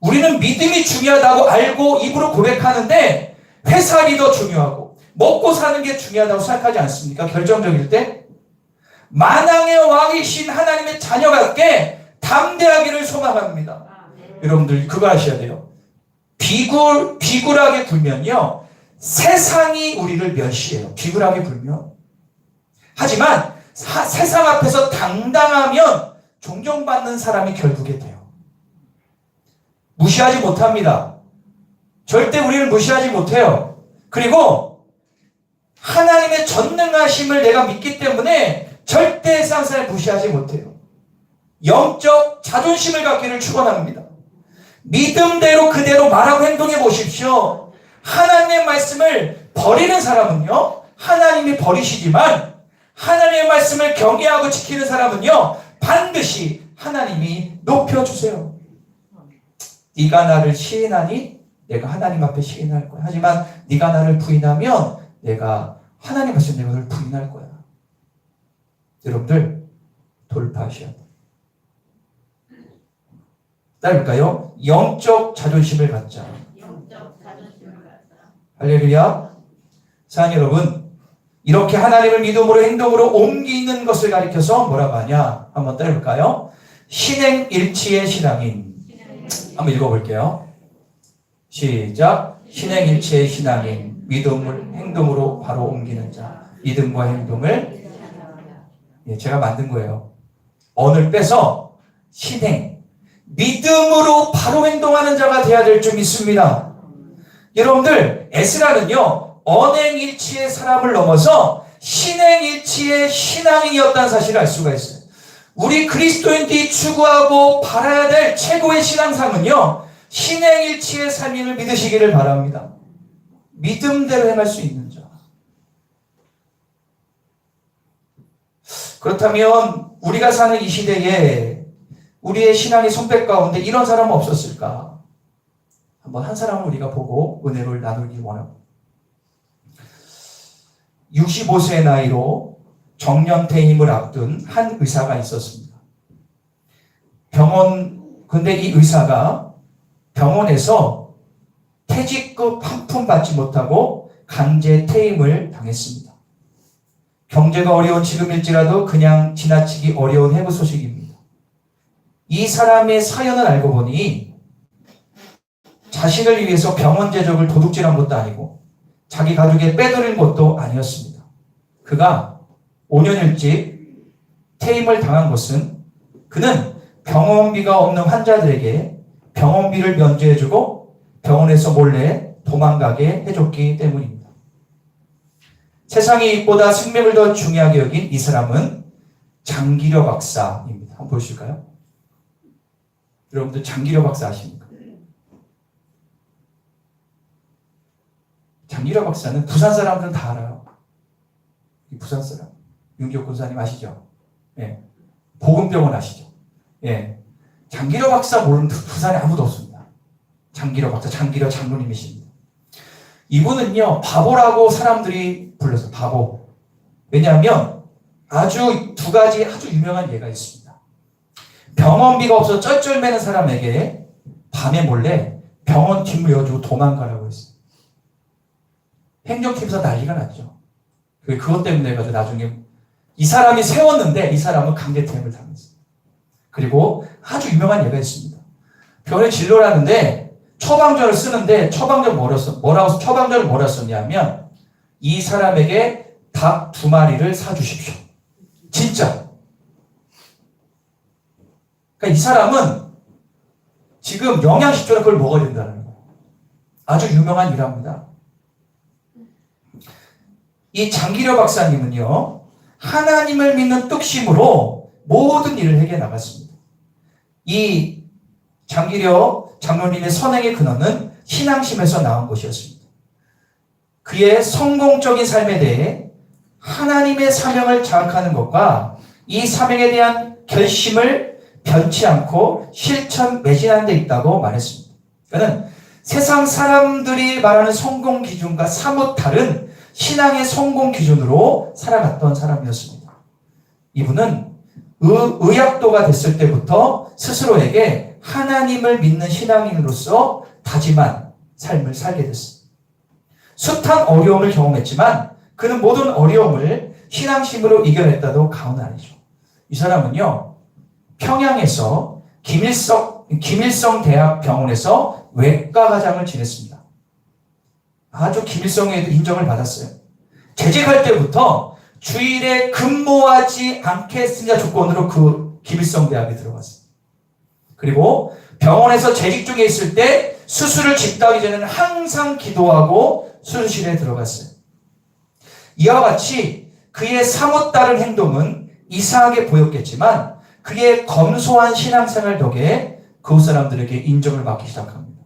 우리는 믿음이 중요하다고 알고 입으로 고백하는데 회사 일이 더 중요하고 먹고 사는 게 중요하다고 생각하지 않습니까? 결정적일 때 만왕의 왕이신 하나님의 자녀답게 담대하기를 소망합니다. 여러분들 그거 아셔야 돼요. 비굴하게 굴면요 세상이 우리를 멸시해요. 비굴하게 굴면. 하지만 세상 앞에서 당당하면 존경받는 사람이 결국에 돼요. 무시하지 못합니다. 절대 우리를 무시하지 못해요. 그리고 하나님의 전능하심을 내가 믿기 때문에 절대 세상 사람을 무시하지 못해요. 영적 자존심을 갖기를 축원합니다. 믿음대로 그대로 말하고 행동해 보십시오. 하나님의 말씀을 버리는 사람은요 하나님이 버리시지만 하나님의 말씀을 경외하고 지키는 사람은요 반드시 하나님이 높여주세요. 네가 나를 시인하니 내가 하나님 앞에 시인할 거야. 하지만 네가 나를 부인하면 내가 하나님 앞에서 내가 너를 부인할 거야. 여러분들 돌파하셔야 돼요. 따를까요? 영적 자존심을 갖자. 할렐루야. 사랑하는 여러분, 이렇게 하나님을 믿음으로 행동으로 옮기는 것을 가리켜서 뭐라고 하냐? 한번 따라볼까요? 신행일치의 신앙인. 한번 읽어볼게요. 시작. 신행일치의 신앙인. 믿음을 행동으로 바로 옮기는 자. 믿음과 행동을 제가 만든 거예요. 언을 빼서 신행. 믿음으로 바로 행동하는 자가 되어야 될 줄 믿습니다. 여러분들 에스라는요 언행일치의 사람을 넘어서 신행일치의 신앙인이었다는 사실을 알 수가 있어요. 우리 그리스도인들이 추구하고 바라야 될 최고의 신앙상은요 신행일치의 삶임을 믿으시기를 바랍니다. 믿음대로 행할 수 있는 자. 그렇다면 우리가 사는 이 시대에 우리의 신앙의 손백 가운데 이런 사람은 없었을까? 한번 한 사람을 우리가 보고 은혜를 나누기 원합니다. 65세의 나이로 정년 퇴임을 앞둔 한 의사가 있었습니다. 근데 이 의사가 병원에서 퇴직급 한 푼 받지 못하고 강제 퇴임을 당했습니다. 경제가 어려운 지금일지라도 그냥 지나치기 어려운 해부 소식입니다. 이 사람의 사연을 알고 보니 자신을 위해서 병원 재적을 도둑질한 것도 아니고 자기 가족에 빼돌린 것도 아니었습니다. 그가 5년 일찍 퇴임을 당한 것은 그는 병원비가 없는 환자들에게 병원비를 면제해주고 병원에서 몰래 도망가게 해줬기 때문입니다. 세상이 이보다 생명을 더 중요하게 여긴 이 사람은 장기려 박사입니다. 한번 보실까요? 여러분들 장기려 박사 아십니까? 장기려 박사는 부산 사람들은 다 알아요. 이 부산 사람. 윤기옥 군사님 아시죠? 예. 보건병원 아시죠? 예. 장기려 박사 모르는 부산에 아무도 없습니다. 장기려 박사, 장기려 장로님이십니다. 이분은요, 바보라고 사람들이 불러서 바보. 왜냐하면 아주 두 가지 아주 유명한 예가 있습니다. 병원비가 없어서 쩔쩔매는 사람에게 밤에 몰래 병원 뒷문 열어주고 도망가라고 했어요. 행정팀에서 난리가 났죠. 그것 때문에 해가지고 나중에 이 사람이 세웠는데 이 사람은 강제퇴임을 당했어요. 그리고 아주 유명한 예가 있습니다. 병원에 진료를 하는데 처방전을 쓰는데 처방전을 뭐라 썼냐면 이 사람에게 닭 2마리를 사주십시오. 진짜. 그러니까 이 사람은 지금 영양식조라 그걸 먹어야 된다는 거예요. 아주 유명한 일합니다. 이 장기려 박사님은요, 하나님을 믿는 뚝심으로 모든 일을 해결해 나갔습니다. 이 장기려 장로님의 선행의 근원은 신앙심에서 나온 것이었습니다. 그의 성공적인 삶에 대해 하나님의 사명을 자각하는 것과 이 사명에 대한 결심을 변치 않고 실천 매진한 데 있다고 말했습니다. 그러니까 세상 사람들이 말하는 성공 기준과 사뭇 다른 신앙의 성공 기준으로 살아갔던 사람이었습니다. 이분은 의학도가 됐을 때부터 스스로에게 하나님을 믿는 신앙인으로서 다짐한 삶을 살게 됐습니다. 숱한 어려움을 경험했지만 그는 모든 어려움을 신앙심으로 이겨냈다도 과언은 아니죠. 이 사람은요, 평양에서 김일성 대학 병원에서 외과과장을 지냈습니다. 아주 김일성에도 인정을 받았어요. 재직할 때부터 주일에 근무하지 않겠습니다 조건으로 그 김일성 대학에 들어갔어요. 그리고 병원에서 재직 중에 있을 때 수술을 집도하기 전에는 항상 기도하고 수술실에 들어갔어요. 이와 같이 그의 사뭇 다른 행동은 이상하게 보였겠지만 그의 검소한 신앙생활 덕에 그곳 사람들에게 인정을 받기 시작합니다.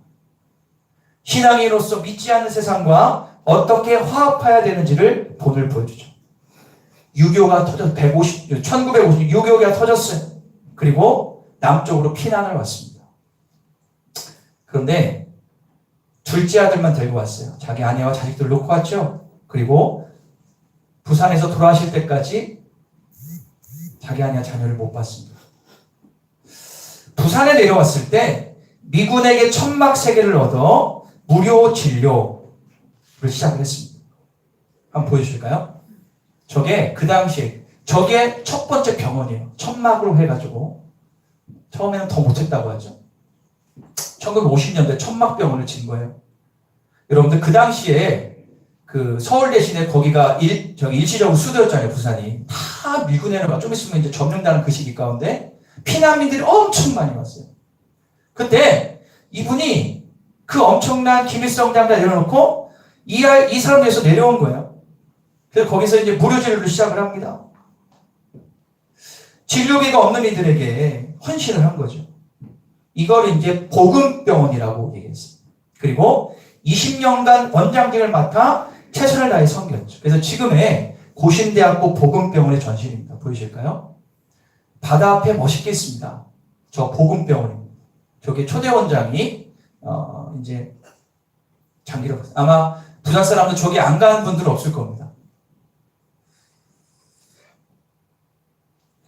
신앙인으로서 믿지 않는 세상과 어떻게 화합해야 되는지를 본을 보여주죠. 유교가 1950 유교가 터졌어요. 그리고 남쪽으로 피난을 왔습니다. 그런데 둘째 아들만 데리고 왔어요. 자기 아내와 자식들 놓고 왔죠. 그리고 부산에서 돌아가실 때까지 자기 아내와 자녀를 못 봤습니다. 부산에 내려왔을 때 미군에게 천막 3개를 얻어 무료 진료를 시작을 했습니다. 한번 보여주실까요? 저게 그 당시에 저게 첫 번째 병원이에요. 천막으로 해가지고 처음에는 더 못했다고 하죠. 1950년대 천막병원을 진 거예요. 여러분들 그 당시에 그 서울 대신에 거기가 일시적으로 수도였잖아요. 부산이 다 미군에는 좀 있으면 이제 점령당하는 그 시기 가운데 피난민들이 엄청 많이 왔어요. 그때 이분이 그 엄청난 김일성 장관 내려놓고 이 사람에서 내려온 거예요. 그래서 거기서 이제 무료 진료를 시작을 합니다. 진료비가 없는 이들에게 헌신을 한 거죠. 이걸 이제 복음병원이라고 얘기했어요. 그리고 20년간 원장직을 맡아 최선을 다해 섬겼죠. 그래서 지금의 고신대학교 복음병원의 전신입니다. 보이실까요? 바다 앞에 멋있게 있습니다. 저 복음병원입니다. 저게 초대 원장이 이제 장기로 아마 부산 사람들 저기 안 가는 분들은 없을 겁니다.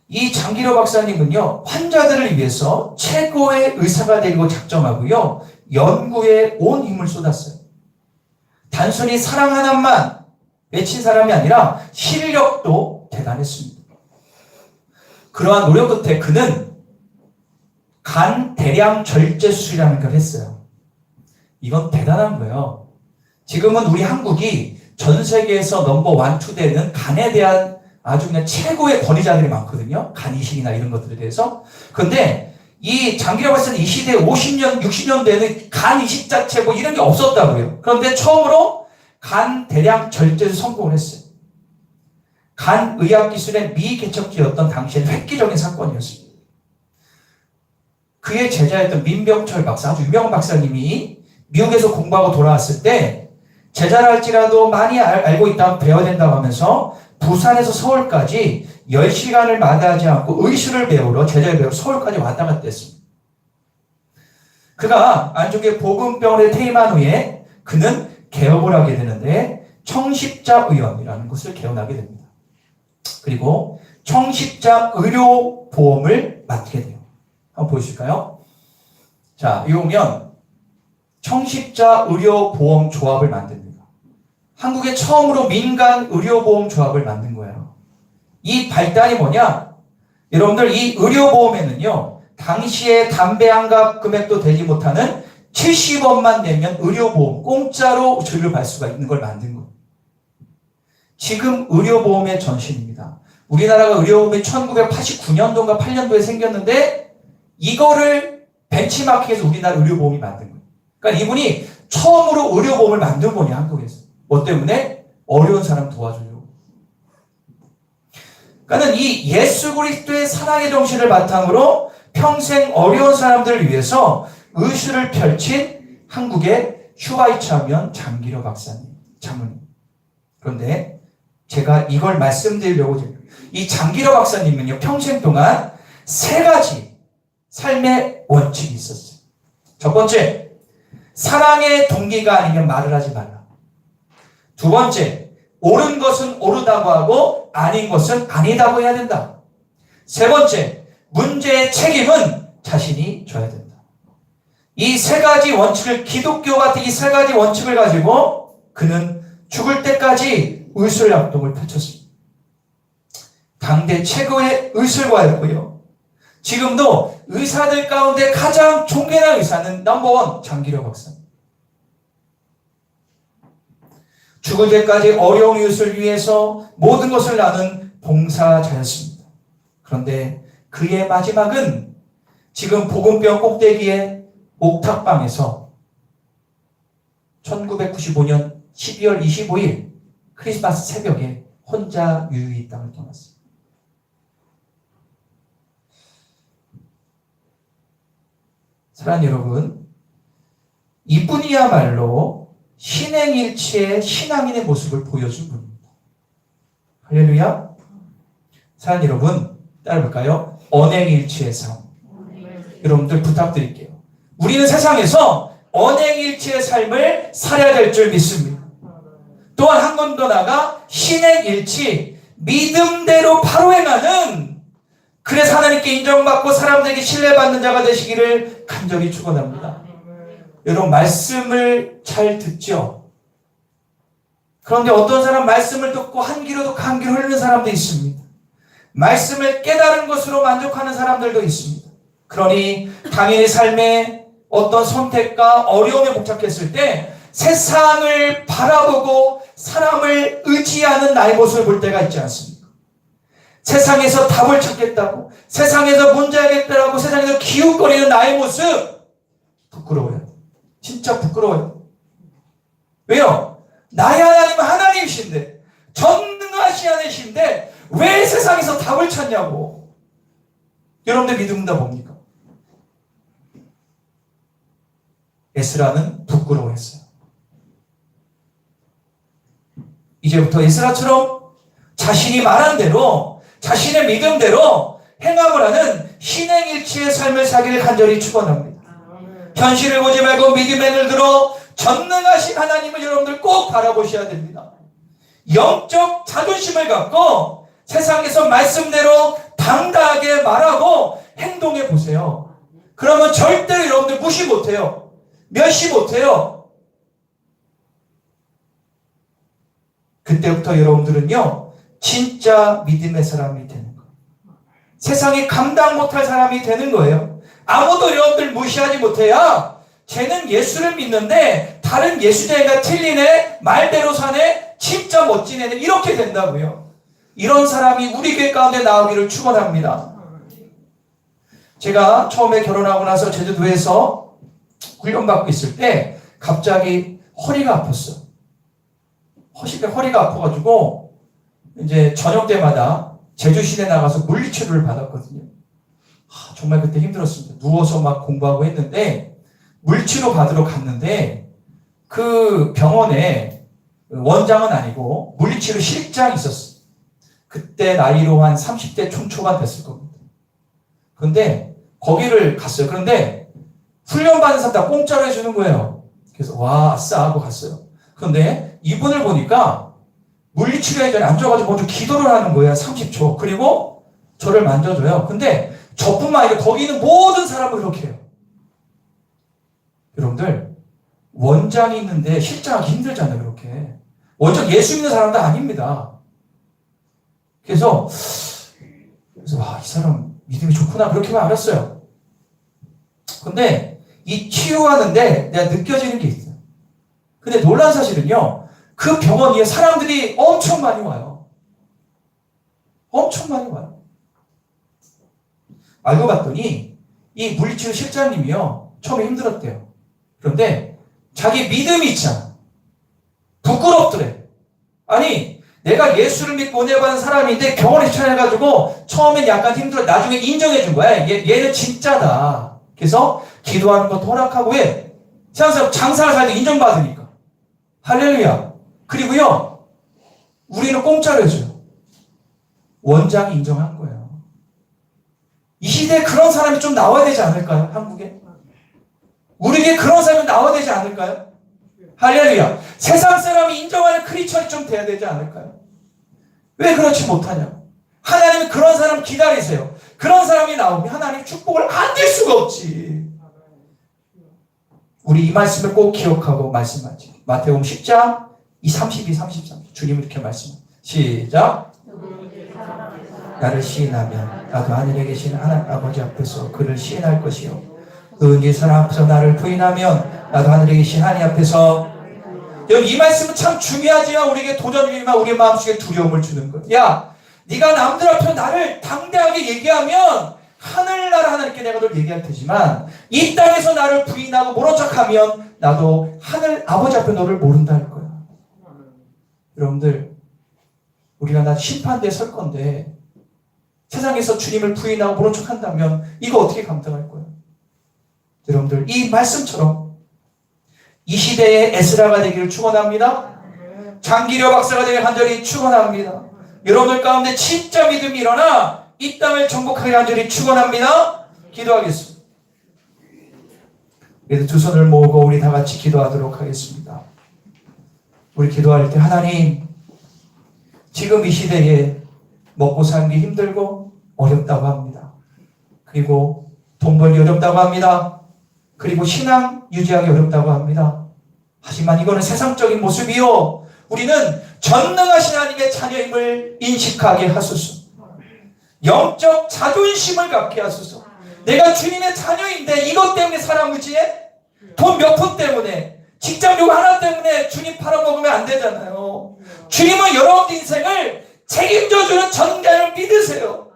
이 장기로 박사님은요, 환자들을 위해서 최고의 의사가 되고 작정하고요, 연구에 온 힘을 쏟았어요. 단순히 사랑 하나만 외친 사람이 아니라 실력도 대단했습니다. 그러한 노력 끝에 그는 간 대량 절제 수술이라는 걸 했어요. 이건 대단한 거예요. 지금은 우리 한국이 전 세계에서 넘버 1, 2 되는 간에 대한 아주 그냥 최고의 권위자들이 많거든요. 간 이식이나 이런 것들에 대해서. 근데 이 장기라고 했을 때 이 시대 50년, 60년대에는 간 이식 자체 뭐 이런 게 없었다고요. 그런데 처음으로 간 대량 절제를 성공을 했어요. 간 의학 기술의 미개척지였던 당시엔 획기적인 사건이었습니다. 그의 제자였던 민병철 박사, 아주 유명한 박사님이 미국에서 공부하고 돌아왔을 때 제자라 할지라도 많이 알고 있다면 배워야 된다고 하면서 부산에서 서울까지 10시간을 마다하지 않고 의술을 배우러 제자를 배우러 서울까지 왔다 갔다 했습니다. 그가 안쪽에 복음병원에 퇴임한 후에 그는 개업을 하게 되는데 청십자의원이라는 곳을 개원하게 됩니다. 그리고 청십자의료보험을 맡게 돼요. 한번 보여주실까요? 자, 여기 보면 청십자의료보험조합을 만듭니다. 한국에 처음으로 민간 의료보험조합을 만든 거예요. 이 발단이 뭐냐? 여러분들 이 의료보험에는요, 당시에 담배 한 갑 금액도 되지 못하는 70원만 내면 의료보험 공짜로 진료를 받을 수가 있는 걸 만든 거예요. 지금 의료보험의 전신입니다. 우리나라가 의료보험이 1989년도인가 8년도에 생겼는데 이거를 벤치마킹해서 우리나라 의료보험이 만든 거예요. 그러니까 이분이 처음으로 의료보험을 만든 분이 한국에서. 뭐 때문에? 어려운 사람 도와주려고. 그러니까 이 예수 그리스도의 사랑의 정신을 바탕으로 평생 어려운 사람들을 위해서 의술을 펼친 한국의 슈바이처하면 장기려 박사님, 장모님. 그런데 제가 이걸 말씀드리려고 이 장기려 박사님은요, 평생 동안 3가지 삶의 원칙이 있었어요. 첫 번째, 사랑의 동기가 아니면 말을 하지 말라. 두 번째, 옳은 것은 옳다고 하고 아닌 것은 아니다고 해야 된다. 세 번째, 문제의 책임은 자신이 져야 된다. 이 세 가지 원칙을, 기독교 같은 이 세 가지 원칙을 가지고 그는 죽을 때까지 의술활동을 펼쳤습니다. 당대 최고의 의술가였고요. 지금도 의사들 가운데 가장 존귀한 의사는 넘버원 장기려 박사입니다. 죽을 때까지 어려운 이웃을 위해서 모든 것을 나눈 봉사자였습니다. 그런데 그의 마지막은 지금 복음병 꼭대기의 옥탑방에서 1995년 12월 25일 크리스마스 새벽에 혼자 유유히 땅을 떠났습니다. 사랑하는 여러분, 이분이야말로 신행일치의 신앙인의 모습을 보여준 분입니다. 할렐루야. 사랑하는 여러분, 따라볼까요? 언행일치의 삶. 여러분들 부탁드릴게요. 우리는 세상에서 언행일치의 삶을 살아야 될 줄 믿습니다. 또한 한 번 더 나아가 신행일치, 믿음대로 바로 행하는, 그래서 하나님께 인정받고 사람들에게 신뢰받는 자가 되시기를 간절히 축원합니다. 여러분, 말씀을 잘 듣죠? 그런데 어떤 사람 말씀을 듣고 한 귀로 듣고 한 귀로 흐르는 사람도 있습니다. 말씀을 깨달은 것으로 만족하는 사람들도 있습니다. 그러니 당연히 삶에 어떤 선택과 어려움에 봉착했을 때 세상을 바라보고 사람을 의지하는 나의 모습을 볼 때가 있지 않습니까? 세상에서 답을 찾겠다고, 세상에서 문제 해결하겠다고, 세상에서 기웃거리는 나의 모습 부끄러워요. 진짜 부끄러워요. 왜요? 나의 하나님은 하나님이신데, 전능하신 하나님이신데 왜 세상에서 답을 찾냐고. 여러분들 믿음은 다 뭡니까? 에스라는 부끄러워했어요. 이제부터 에스라처럼 자신이 말한 대로, 자신의 믿음대로 행함을 하는 신행일치의 삶을 살기를 간절히 축원합니다. 현실을 보지 말고 믿음의 눈을 들어 전능하신 하나님을 여러분들 꼭 바라보셔야 됩니다. 영적 자존심을 갖고 세상에서 말씀대로 당당하게 말하고 행동해 보세요. 그러면 절대로 여러분들 무시 못해요. 멸시 못해요. 그때부터 여러분들은요, 진짜 믿음의 사람이 되는 거예요. 세상이 감당 못할 사람이 되는 거예요. 아무도 여러분들 무시하지 못해야 쟤는 예수를 믿는데 다른 예수자가 틀리네, 말대로 사네, 진짜 멋진 애네, 이렇게 된다고요. 이런 사람이 우리 교회 가운데 나오기를 축원합니다. 제가 처음에 결혼하고 나서 제주도에서 훈련받고 있을 때 갑자기 허리가 아팠어요. 허리가 아파가지고 이제 저녁 때마다 제주시내 나가서 물리치료를 받았거든요. 정말 그때 힘들었습니다. 누워서 막 공부하고 했는데 물리치료 받으러 갔는데 그 병원에 원장은 아니고 물리치료 실장이 있었어요. 그때 나이로 한 30대 중초반 됐을 겁니다. 그런데 거기를 갔어요. 그런데 훈련받은 사람 다 공짜로 해주는 거예요. 그래서 와, 아싸 하고 갔어요. 그런데 이분을 보니까 물리치료에 전에 앉아가지고 먼저 기도를 하는 거예요. 30초. 그리고 저를 만져줘요. 근데 저뿐만 아니라 거기 있는 모든 사람을 그렇게 해요. 여러분들, 원장이 있는데 실장하기 힘들잖아요. 그렇게. 원장 예수 믿는 사람도 아닙니다. 그래서 와, 이 사람 믿음이 좋구나, 그렇게만 알았어요. 근데 이 치유하는데 내가 느껴지는 게 있어요. 근데 놀란 사실은요, 그 병원에 사람들이 엄청 많이 와요. 엄청 많이 와요. 알고 봤더니 이 물리치료 실장님이요, 처음에 힘들었대요. 그런데 자기 믿음이 있잖아. 부끄럽더래. 아니, 내가 예수를 믿고 은혜 받은 사람인데 병원에 추천해가지고 처음엔 약간 힘들어. 나중에 인정해준 거야. 얘는 진짜다. 그래서 기도하는 것도 허락하고 해. 세상 장사를 살때 인정받으니까. 할렐루야. 그리고요, 우리는 공짜로 해줘요. 원장이 인정한 거예요. 이 시대에 그런 사람이 좀 나와야 되지 않을까요? 한국에? 우리에게 그런 사람이 나와야 되지 않을까요? 할렐루야. 세상 사람이 인정하는 크리스천이 좀 돼야 되지 않을까요? 왜 그렇지 못하냐고. 하나님은 그런 사람 기다리세요. 그런 사람이 나오면 하나님 축복을 안 줄 수가 없지. 우리 이 말씀을 꼭 기억하고 말씀하지. 마태복음 10장 32, 33 주님 이렇게 말씀합니다. 시작. 나를 시인하면 나도 하늘에 계신 하나님 아버지 앞에서 그를 시인할 것이요 이 사람 앞에서 나를 부인하면 나도 하늘에 계신 하나님 앞에서. 여러분 이 말씀은 참 중요하지만 우리에게 도전이지만 우리 마음속에 두려움을 주는 거예요. 야 네가 남들 앞에서 나를 당대하게 얘기하면 하늘나라 하나님께 내가 널 얘기할 테지만 이 땅에서 나를 부인하고 모른 척하면 나도 하늘 아버지 앞에 너를 모른다 할 거야. 여러분들 우리가 나 심판대에 설 건데 세상에서 주님을 부인하고 모른 척한다면 이거 어떻게 감당할 거예요? 여러분들 이 말씀처럼 이 시대의 에스라가 되기를 축원합니다. 장기려 박사가 되기를 간절히 축원합니다. 여러분들 가운데 진짜 믿음이 일어나 이 땅을 정복하게 간절히 축원합니다. 기도하겠습니다. 그래서 두 손을 모으고 우리 다 같이 기도하도록 하겠습니다. 우리 기도할 때 하나님 지금 이 시대에 먹고 살기 힘들고 어렵다고 합니다. 그리고 돈 벌기 어렵다고 합니다. 그리고 신앙 유지하기 어렵다고 합니다. 하지만 이거는 세상적인 모습이요. 우리는 전능하신 하나님의 자녀임을 인식하게 하소서. 영적 자존심을 갖게 하소서. 내가 주님의 자녀인데 이것 때문에 사람 의지해? 돈 몇 푼 때문에 직장 요구 하나 때문에 주님 팔아먹으면 안 되잖아요. 주님은 여러분 인생을 책임져주는 전가를 믿으세요.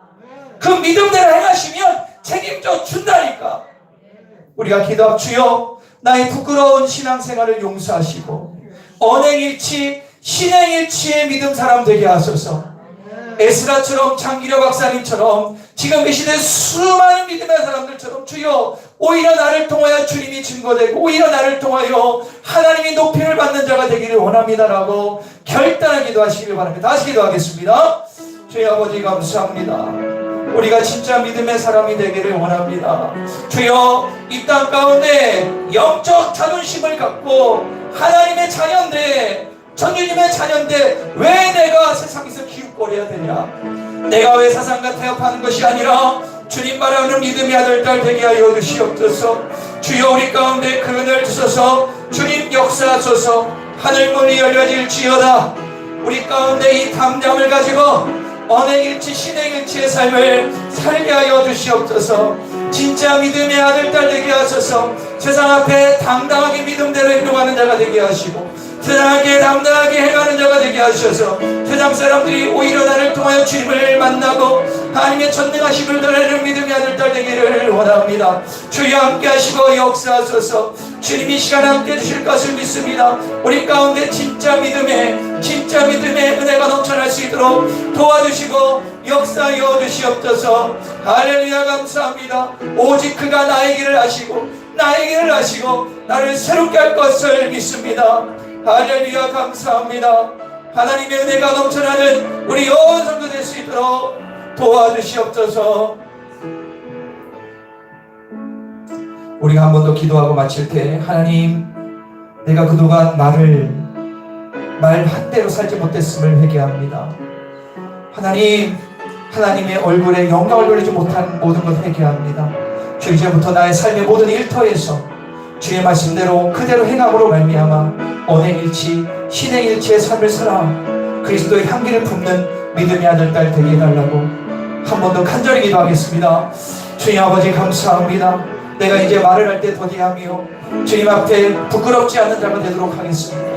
그 믿음대로 행하시면 책임져 준다니까. 우리가 기도합 주여 나의 부끄러운 신앙생활을 용서하시고 언행일치 신행일치의 믿음 사람 되게 하소서. 에스라처럼 장기려 박사님처럼 지금 이 시대 수많은 믿음의 사람들처럼 주여 오히려 나를 통하여 주님이 증거되고 오히려 나를 통하여 하나님이 높임을 받는 자가 되기를 원합니다라고 결단을 기도하시길 바랍니다. 다시 기도하겠습니다. 주여 아버지 감사합니다. 우리가 진짜 믿음의 사람이 되기를 원합니다. 주여 이 땅 가운데 영적 자존심을 갖고 하나님의 자녀인데 전주님의 자녀인데 왜 내가 세상에서 기웃거려야 되냐. 내가 왜 사상과 타협하는 것이 아니라 주님 말하는 믿음의 아들 딸 되게 하여 주시옵소서. 주여 우리 가운데 그 은혜를 주소서. 주님 역사하소서. 하늘문이 열려질지어다. 우리 가운데 이 담담을 가지고 언행일치 신행일치의 삶을 살게 하여 주시옵소서. 진짜 믿음의 아들 딸 되게 하소서. 세상 앞에 당당하게 믿음대로 행동하는 자가 되게 하시고 세상에 담당하게 행하는 자가 되게 하셔서 세상 사람들이 오히려 나를 통하여 주님을 만나고 하나님의 전능하심을 드러내는 믿음의 아들 딸 되기를 원합니다. 주여 함께 하시고 역사하소서. 주님이 시간 함께 해주실 것을 믿습니다. 우리 가운데 진짜 믿음의 은혜가 넘쳐날 수 있도록 도와주시고 역사하여 주시옵소서. 할렐루야 감사합니다. 오직 그가 나의 길을 아시고 나를 새롭게 할 것을 믿습니다. 할렐루야 감사합니다. 하나님의 은혜가 넘쳐나는 우리 온 성도 될 수 있도록 도와주시옵소서. 우리가 한 번 더 기도하고 마칠 때 하나님 내가 그동안 말 한대로 살지 못했음을 회개합니다. 하나님의 얼굴에 영광을 돌리지 못한 모든 것 회개합니다. 주 이제부터 나의 삶의 모든 일터에서 주의 말씀대로 그대로 행함으로 말미암아 언행일치 신행일치의 삶을 살아 그리스도의 향기를 품는 믿음의 아들 딸 되게 해달라고 한 번 더 간절히 기도하겠습니다. 주님 아버지 감사합니다. 내가 이제 말을 할 때 더디하며 주님 앞에 부끄럽지 않은 자가 되도록 하겠습니다.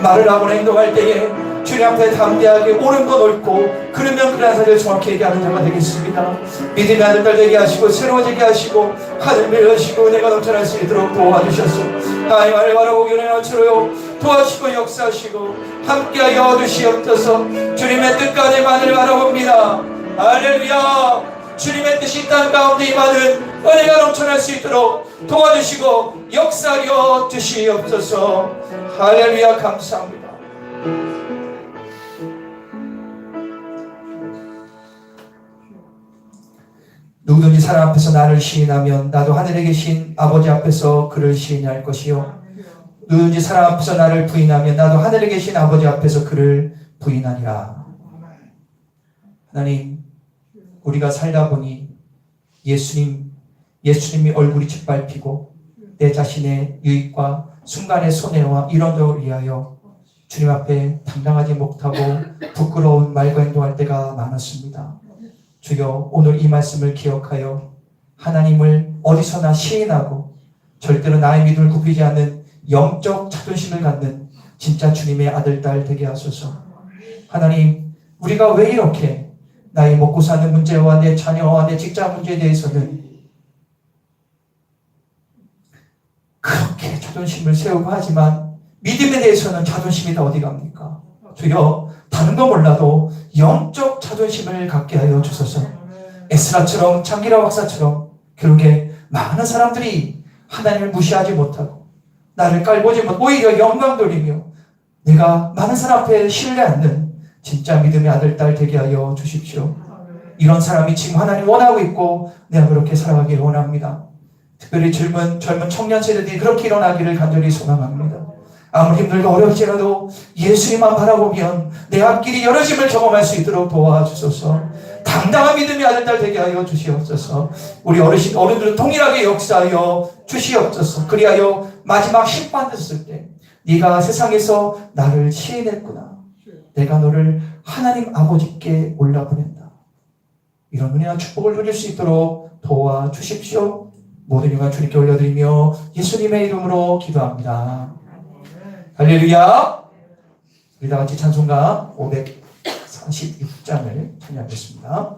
말을 하거나 행동할 때에 주님 앞에 담대하게 옳은 건 옳고 그러면 그런 사실을 정확히 얘기하는 자가 되겠습니다. 믿음의 아들 딸 되게 하시고 새로워지게 하시고 하늘을 여시고 은혜가 넘쳐날 수 있도록 도와주셨소. 하나님 말을 바라보기 은혜 넘쳐요 도와주시고 역사하시고 함께하여 주시옵소서. 주님의 뜻까지만을 바라봅니다. 할렐루야. 주님의 뜻이 땅 가운데 임하는 은혜가 넘쳐날 수 있도록 도와주시고 역사하여 주시옵소서. 할렐루야 감사합니다. 누구든지 사람 앞에서 나를 시인하면 나도 하늘에 계신 아버지 앞에서 그를 시인할 것이요 누구든지 사람 앞에서 나를 부인하면 나도 하늘에 계신 아버지 앞에서 그를 부인하리라. 하나님, 우리가 살다 보니 예수님이 얼굴이 짓밟히고 내 자신의 유익과 순간의 손해와 이런저를 위하여 주님 앞에 당당하지 못하고 부끄러운 말과 행동할 때가 많았습니다. 주여, 오늘 이 말씀을 기억하여 하나님을 어디서나 시인하고 절대로 나의 믿음을 굽히지 않는 영적 자존심을 갖는 진짜 주님의 아들, 딸 되게 하소서. 하나님, 우리가 왜 이렇게 나의 먹고 사는 문제와 내 자녀와 내 직장 문제에 대해서는 그렇게 자존심을 세우고 하지만 믿음에 대해서는 자존심이 다 어디 갑니까? 주여, 다른 거 몰라도 영적 자존심을 갖게 하여 주소서. 에스라처럼 장기라 박사처럼 결국에 많은 사람들이 하나님을 무시하지 못하고 나를 깔보지 못하고 오히려 영광 돌리며 내가 많은 사람 앞에 신뢰 않는 진짜 믿음의 아들, 딸 되게 하여 주십시오. 이런 사람이 지금 하나님 원하고 있고 내가 그렇게 살아가길 원합니다. 특별히 젊은 청년 세대들이 그렇게 일어나기를 간절히 소망합니다. 아무리 힘들고 어렵지라도 예수님만 바라보면 내 앞길이 열어짐을 경험할 수 있도록 도와주소서. 당당한 믿음의 아들, 딸 되게 하여 주시옵소서. 우리 어른들은 동일하게 역사하여 주시옵소서. 그리하여 마지막 심판됐을 때 네가 세상에서 나를 시인했구나. 내가 너를 하나님 아버지께 올려보낸다. 이런 은혜와 축복을 누릴 수 있도록 도와주십시오. 모든 영광 주님께 올려드리며 예수님의 이름으로 기도합니다. 할렐루야. 우리 다 같이 찬송가 546장을 찬양하겠습니다.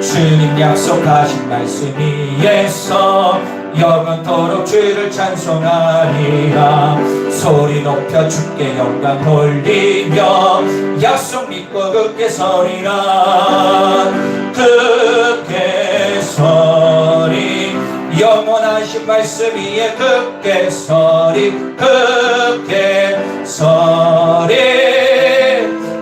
주님 약속하신 말씀 위에서 영원토록 주를 찬송하리라. 소리 높여 주께 영광 돌리며 약속 믿고 굳게 서리라. 굳게 서리 영원하신 말씀 위에 굳게 서리 굳게 서리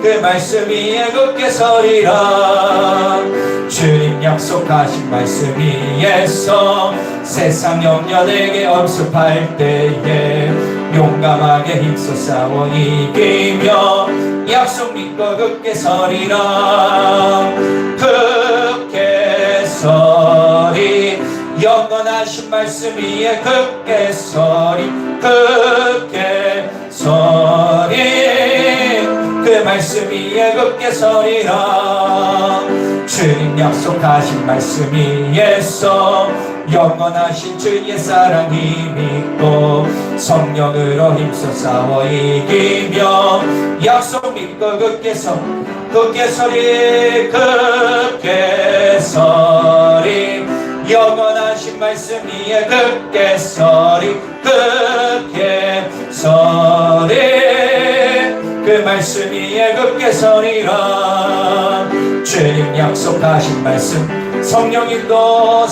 그 말씀 위에 굳게 서리라. 주님 약속하신 말씀 위에서 세상 염려 내게 엄습할 때에 용감하게 힘써 싸워 이기며 약속 믿고 굳게 서리라. 굳게 서리 영원하신 말씀 위에 굳게 서리 굳게 서리 그 말씀 위에 굳게 서리라. 주님 약속하신 말씀 위에서 영원하신 주의 사랑이 믿고 성령으로 힘써 싸워 이기며 약속 믿고 굳게 서리 굳게 서리 영원하신 말씀 위에 굳게 서리 굳게 서리 그 말씀 위에 굳게 서리라. 주님 약속하신 말씀 성령님도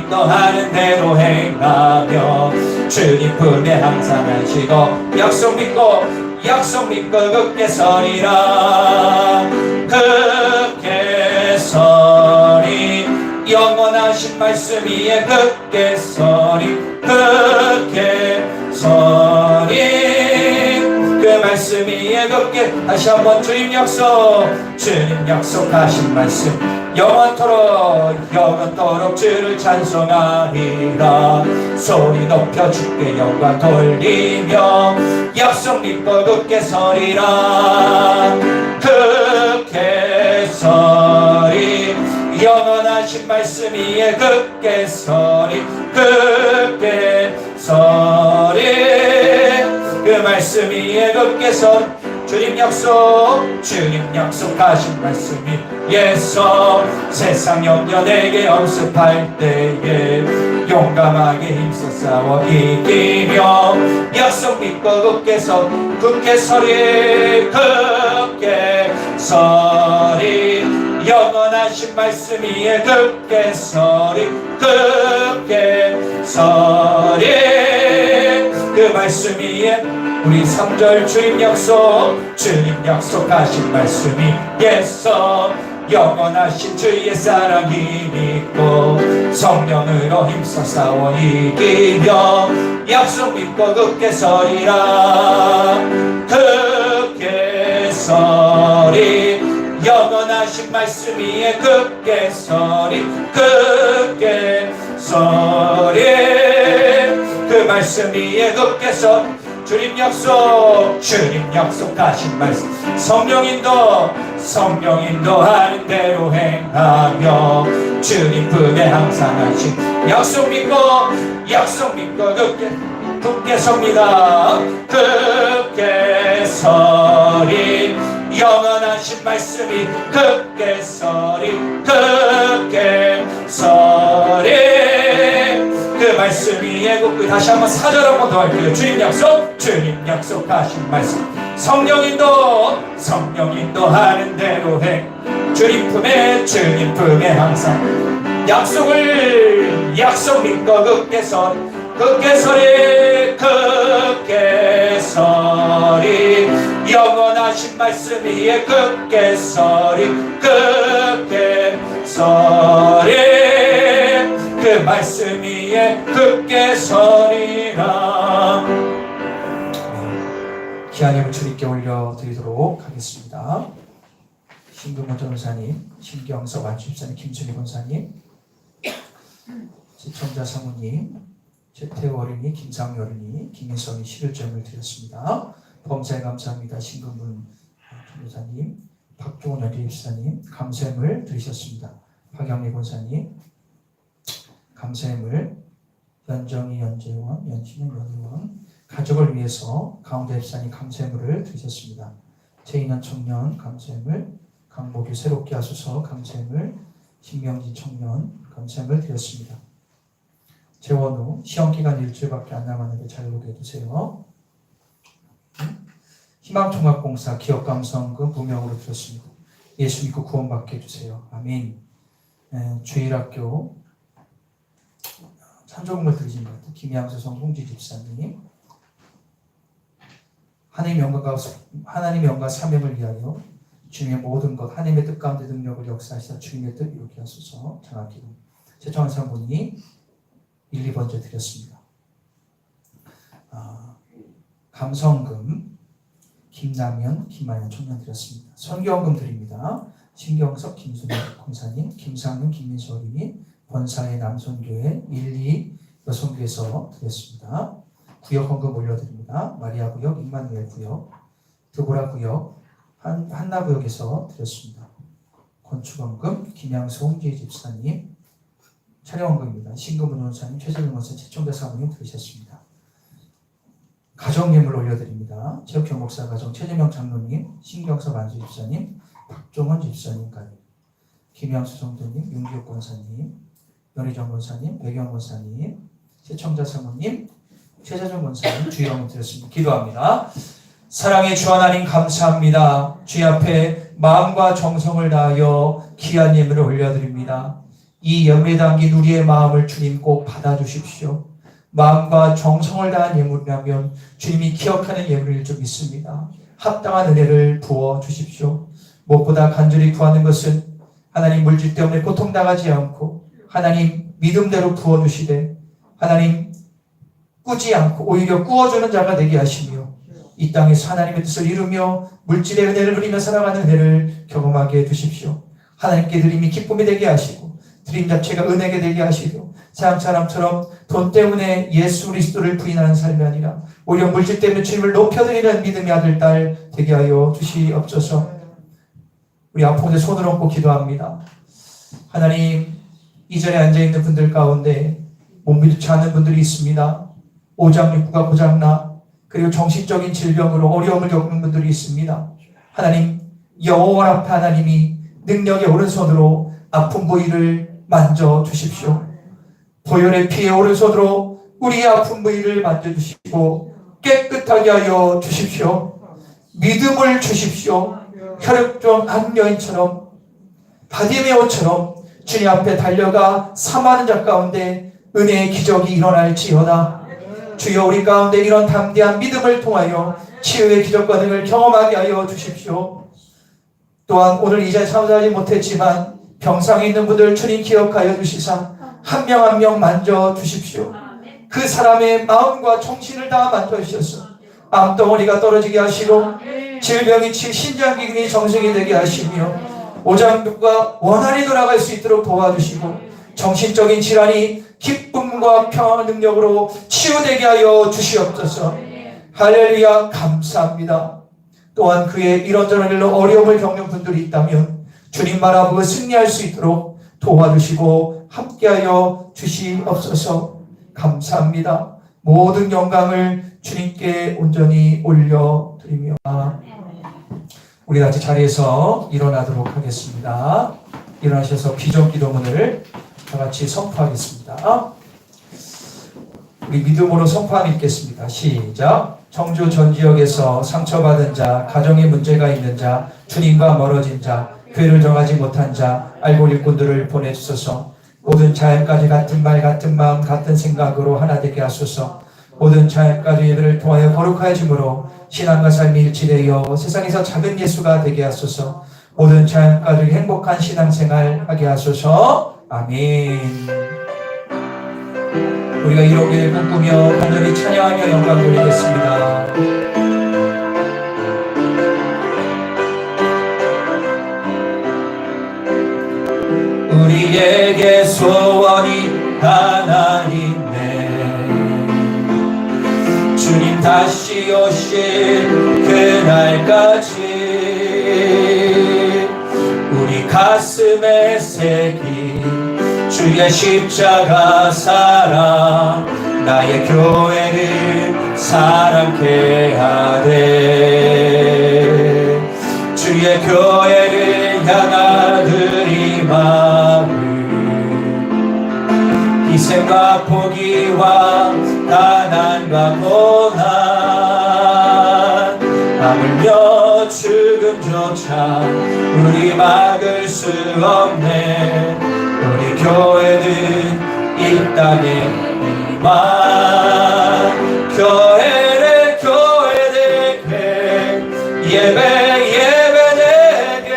하는 대로 행하며 주님 품에 항상 안시고 약속 믿고 굳게 서리라. 굳게 서리 영원하신 말씀 위에 굳게 서리 굳게 서리 그 말씀 위에 굳게 다시 한번 주님 약속하신 말씀 영원토록 주를 찬송하리라. 소리 높여 주께 영광 돌리며 약속 믿고 굳게 서리라. 굳게 서리 영원하신 말씀 위에 굳게 서리 굳게 서리 그 말씀 위에 굳게 서리 주님 약속하신 말씀이 예서 세상 염려 내게 엄습할 때에 용감하게 힘써 싸워 이기며 약속 믿고 굳게 서리 영원하신 말씀 위에 굳게 서리 그 말씀 위에 우리 3절 주님 약속하신 말씀이 예서 영원하신 주의 사랑이 믿고 성령으로 힘써 싸워 이기며 약속 믿고 굳게 서리라 영원하신 말씀 위에 굳게 서리 그 말씀 위에 굳게 서 주님 약속하신 말씀 성령 인도하는 대로 행하며 주님 품에 항상 하신 약속 믿고 굳게 섭니다 굳게 서리 영원하신 말씀이 굳게 서리 그 말씀 위에 굳게 다시 한번 4절 한번 더 할게요. 주님 약속하신 말씀 성령 인도하는 대로 해 주님 품에 항상 약속 믿고 굳게 서리 영원하신 말씀 위에 굳게 서리 그 말씀 위에 굳게 서리라. 기한임을 주님께 올려드리도록 하겠습니다. 신금호 전사님, 신경석 완주집사님, 김순희 권사님, 시청자 사모님, 최태호 어린이, 김상희 어린이, 김인성이 11점을 드렸습니다. 범사에 감사합니다. 신금문 전도사님, 박종원 연재집사님 감사함을 드리셨습니다. 박영리 권사님 감사함을, 연정희 연재원, 연신은 연의원 가족을 위해서 가운데 집사님 감사함을 드리셨습니다. 최인현 청년 감사함을, 강보규 새롭게 하소서 감사함을, 신명진 청년 감사함을 드렸습니다. 재원우 시험기간 일주일밖에 안 남았는데 잘 보게 해주세요. 희망통합공사 기업감성금 무명으로 드렸습니다. 예수 믿고 구원받게 해주세요. 아멘. 주일학교 찬조금을 드리신 것 같아요. 김양수 성공지 집사님, 하나님의 영과 사명을 위하여 주님의 모든 것 하나님의 뜻 가운데 능력을 역사하시다 주님의 뜻 이루게 하소서. 장학기도 최청한 사모님 1, 2번째 드렸습니다. 감성금 김남현, 김하연 청년 드렸습니다. 선교원금 드립니다. 신경석, 김순희 권사님, 김상윤, 김민수 어린이, 권사의 남선교회 1, 2 여성교에서 드렸습니다. 구역헌금 올려드립니다. 마리아 구역, 임마누엘 구역, 드보라 구역, 한나 구역에서 드렸습니다. 건축헌금 김양수, 홍지혜 집사님, 촬영헌금입니다. 신금은 원사님, 최재명 원사님, 최청자 사모님 들으셨습니다. 가정예물 올려드립니다. 체육형 목사 가정 최재명 장로님, 신경석 안수 집사님, 박종원 집사님까지, 김양수 성도님, 윤기욱 권사님, 연희정 권사님, 백영 권사님, 최청자 사모님, 최재정 권사님 주의원금 드렸습니다. 기도합니다. 사랑의 주 하나님 감사합니다. 주의 앞에 마음과 정성을 다하여 귀한 예물을 올려드립니다. 이 예물에 담긴 우리의 마음을 주님 꼭 받아주십시오. 마음과 정성을 다한 예물이라면 주님이 기억하는 예물일 줄 믿습니다. 합당한 은혜를 부어주십시오. 무엇보다 간절히 구하는 것은 하나님 물질 때문에 고통당하지 않고 하나님 믿음대로 부어주시되 하나님 꾸지 않고 오히려 꾸어주는 자가 되게 하시며 이 땅에서 하나님의 뜻을 이루며 물질의 은혜를 누리며 살아가는 은혜를 경험하게 해주십시오. 하나님께 드림이 기쁨이 되게 하시고 드림 자체가 은혜가 되게 하시고 세상 사람처럼 돈 때문에 예수 그리스도를 부인하는 삶이 아니라 오히려 물질 때문에 주님을 높여드리는 믿음의 아들 딸 되게 하여 주시옵소서. 우리 아픈 데 손을 얹고 기도합니다. 하나님, 이 자리에 앉아있는 분들 가운데 몸 믿지 않는 분들이 있습니다. 오장육부가 고장나 그리고 정신적인 질병으로 어려움을 겪는 분들이 있습니다. 하나님, 영원한 하나님이 능력의 오른손으로 아픈 부위를 만져주십시오. 보혈의 피의 오른손으로 우리의 아픈 부위를 만져주시고 깨끗하게 하여 주십시오. 믿음을 주십시오. 혈액종 악여인처럼 바디메오처럼 주님 앞에 달려가 사모하는 자 가운데 은혜의 기적이 일어날지어다. 주여, 우리 가운데 이런 담대한 믿음을 통하여 치유의 기적과 능을 경험하게 하여 주십시오. 또한 오늘 이 자리에 참석하지 못했지만 병상에 있는 분들 주님 기억하여 주시사 한 명 한 명 만져 주십시오. 그 사람의 마음과 정신을 다 만져 주셔서 암덩어리가 떨어지게 하시고 질병이 신장기근이 정색이 되게 하시며 오장육과 원활히 돌아갈 수 있도록 도와주시고 정신적인 질환이 기쁨과 평안의 능력으로 치유되게 하여 주시옵소서. 할렐루야, 감사합니다. 또한 그의 이런저런 일로 어려움을 겪는 분들이 있다면 주님 바라보고 승리할 수 있도록 도와주시고 함께하여 주시옵소서. 감사합니다. 모든 영광을 주님께 온전히 올려드리며 우리 같이 자리에서 일어나도록 하겠습니다. 일어나셔서 비전기도문을 다 같이 선포하겠습니다. 우리 믿음으로 선포하며 읽겠습니다. 시작. 청주 전 지역에서 상처받은 자, 가정에 문제가 있는 자, 주님과 멀어진 자, 교회를 정하지 못한 자, 알고 일꾼들을 보내주소서. 모든 자연까지 같은 말, 같은 마음, 같은 생각으로 하나 되게 하소서. 모든 자연까지 예배를 통하여 거룩하여짐으로 신앙과 삶이 일치되어 세상에서 작은 예수가 되게 하소서. 모든 자연까지 행복한 신앙생활 하게 하소서. 아멘. 우리가 이루길 꿈꾸며 간절히 찬양하며 영광 돌리겠습니다. 우리에게 소원이 하나 있네. 주님 다시 오실 그날까지 우리 가슴에 새긴 주의 십자가 사랑, 나의 교회를 사랑케 하되 주의 교회를 향한 우리 마음, 희생과 포기와 가난과 고난, 하물며 죽음조차 우리 막을 수 없네. 우리 교회는 이 땅에 희망, 교회를 교회되게 예배 예배되게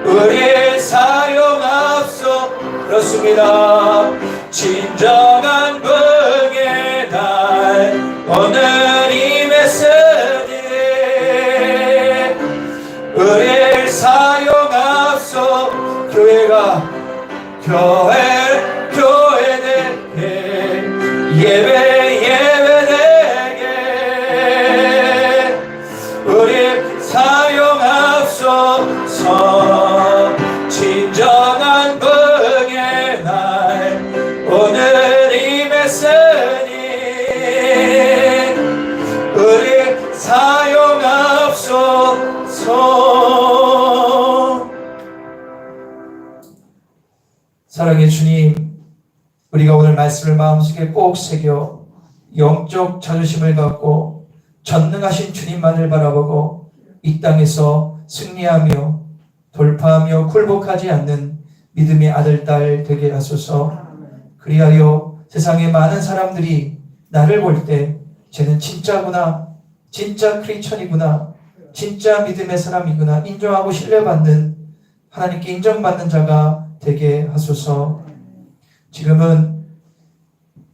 우리 사용합소. 그렇습니다. 진정한 복의 날 오늘임했으니 우리 사용합소. 교회가 교회되게 예배 예배되게 우리 사용합소서. 진정한 복의 날 오늘 임했으니 우리 사용합소서. 사랑의 주님, 우리가 오늘 말씀을 마음속에 꼭 새겨 영적 자존심을 갖고 전능하신 주님만을 바라보고 이 땅에서 승리하며 돌파하며 굴복하지 않는 믿음의 아들, 딸 되게 하소서. 그리하여 세상의 많은 사람들이 나를 볼 때 쟤는 진짜구나, 진짜 크리스천이구나, 진짜 믿음의 사람이구나 인정하고 신뢰받는, 하나님께 인정받는 자가 되게 하소서. 지금은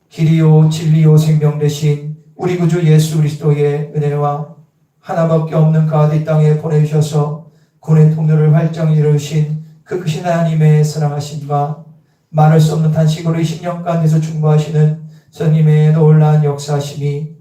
길이요 진리요 생명 되신 우리 구주 예수 그리스도의 은혜와 하나밖에 없는 그 아들 땅에 보내주셔서 구원의 통로를 활짝 이루신 그 크신 하나님의 사랑하심과 말할 수 없는 단식으로 20년 가운데서 중보하시는 성님의 놀라운 역사하심이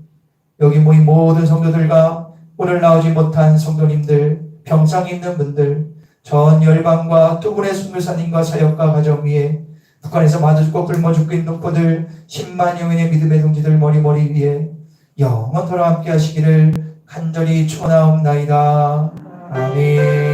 여기 모인 모든 성도들과 오늘 나오지 못한 성도님들, 병상에 있는 분들, 전 열방과 두 분의 선교사님과 사역과 가정 위에 북한에서 맞아 죽고 굶어 죽고 있는 농포들 10만 영인의 믿음의 동지들 머리 위에 영원토록 함께 하시기를 간절히 초나옵나이다. 아멘.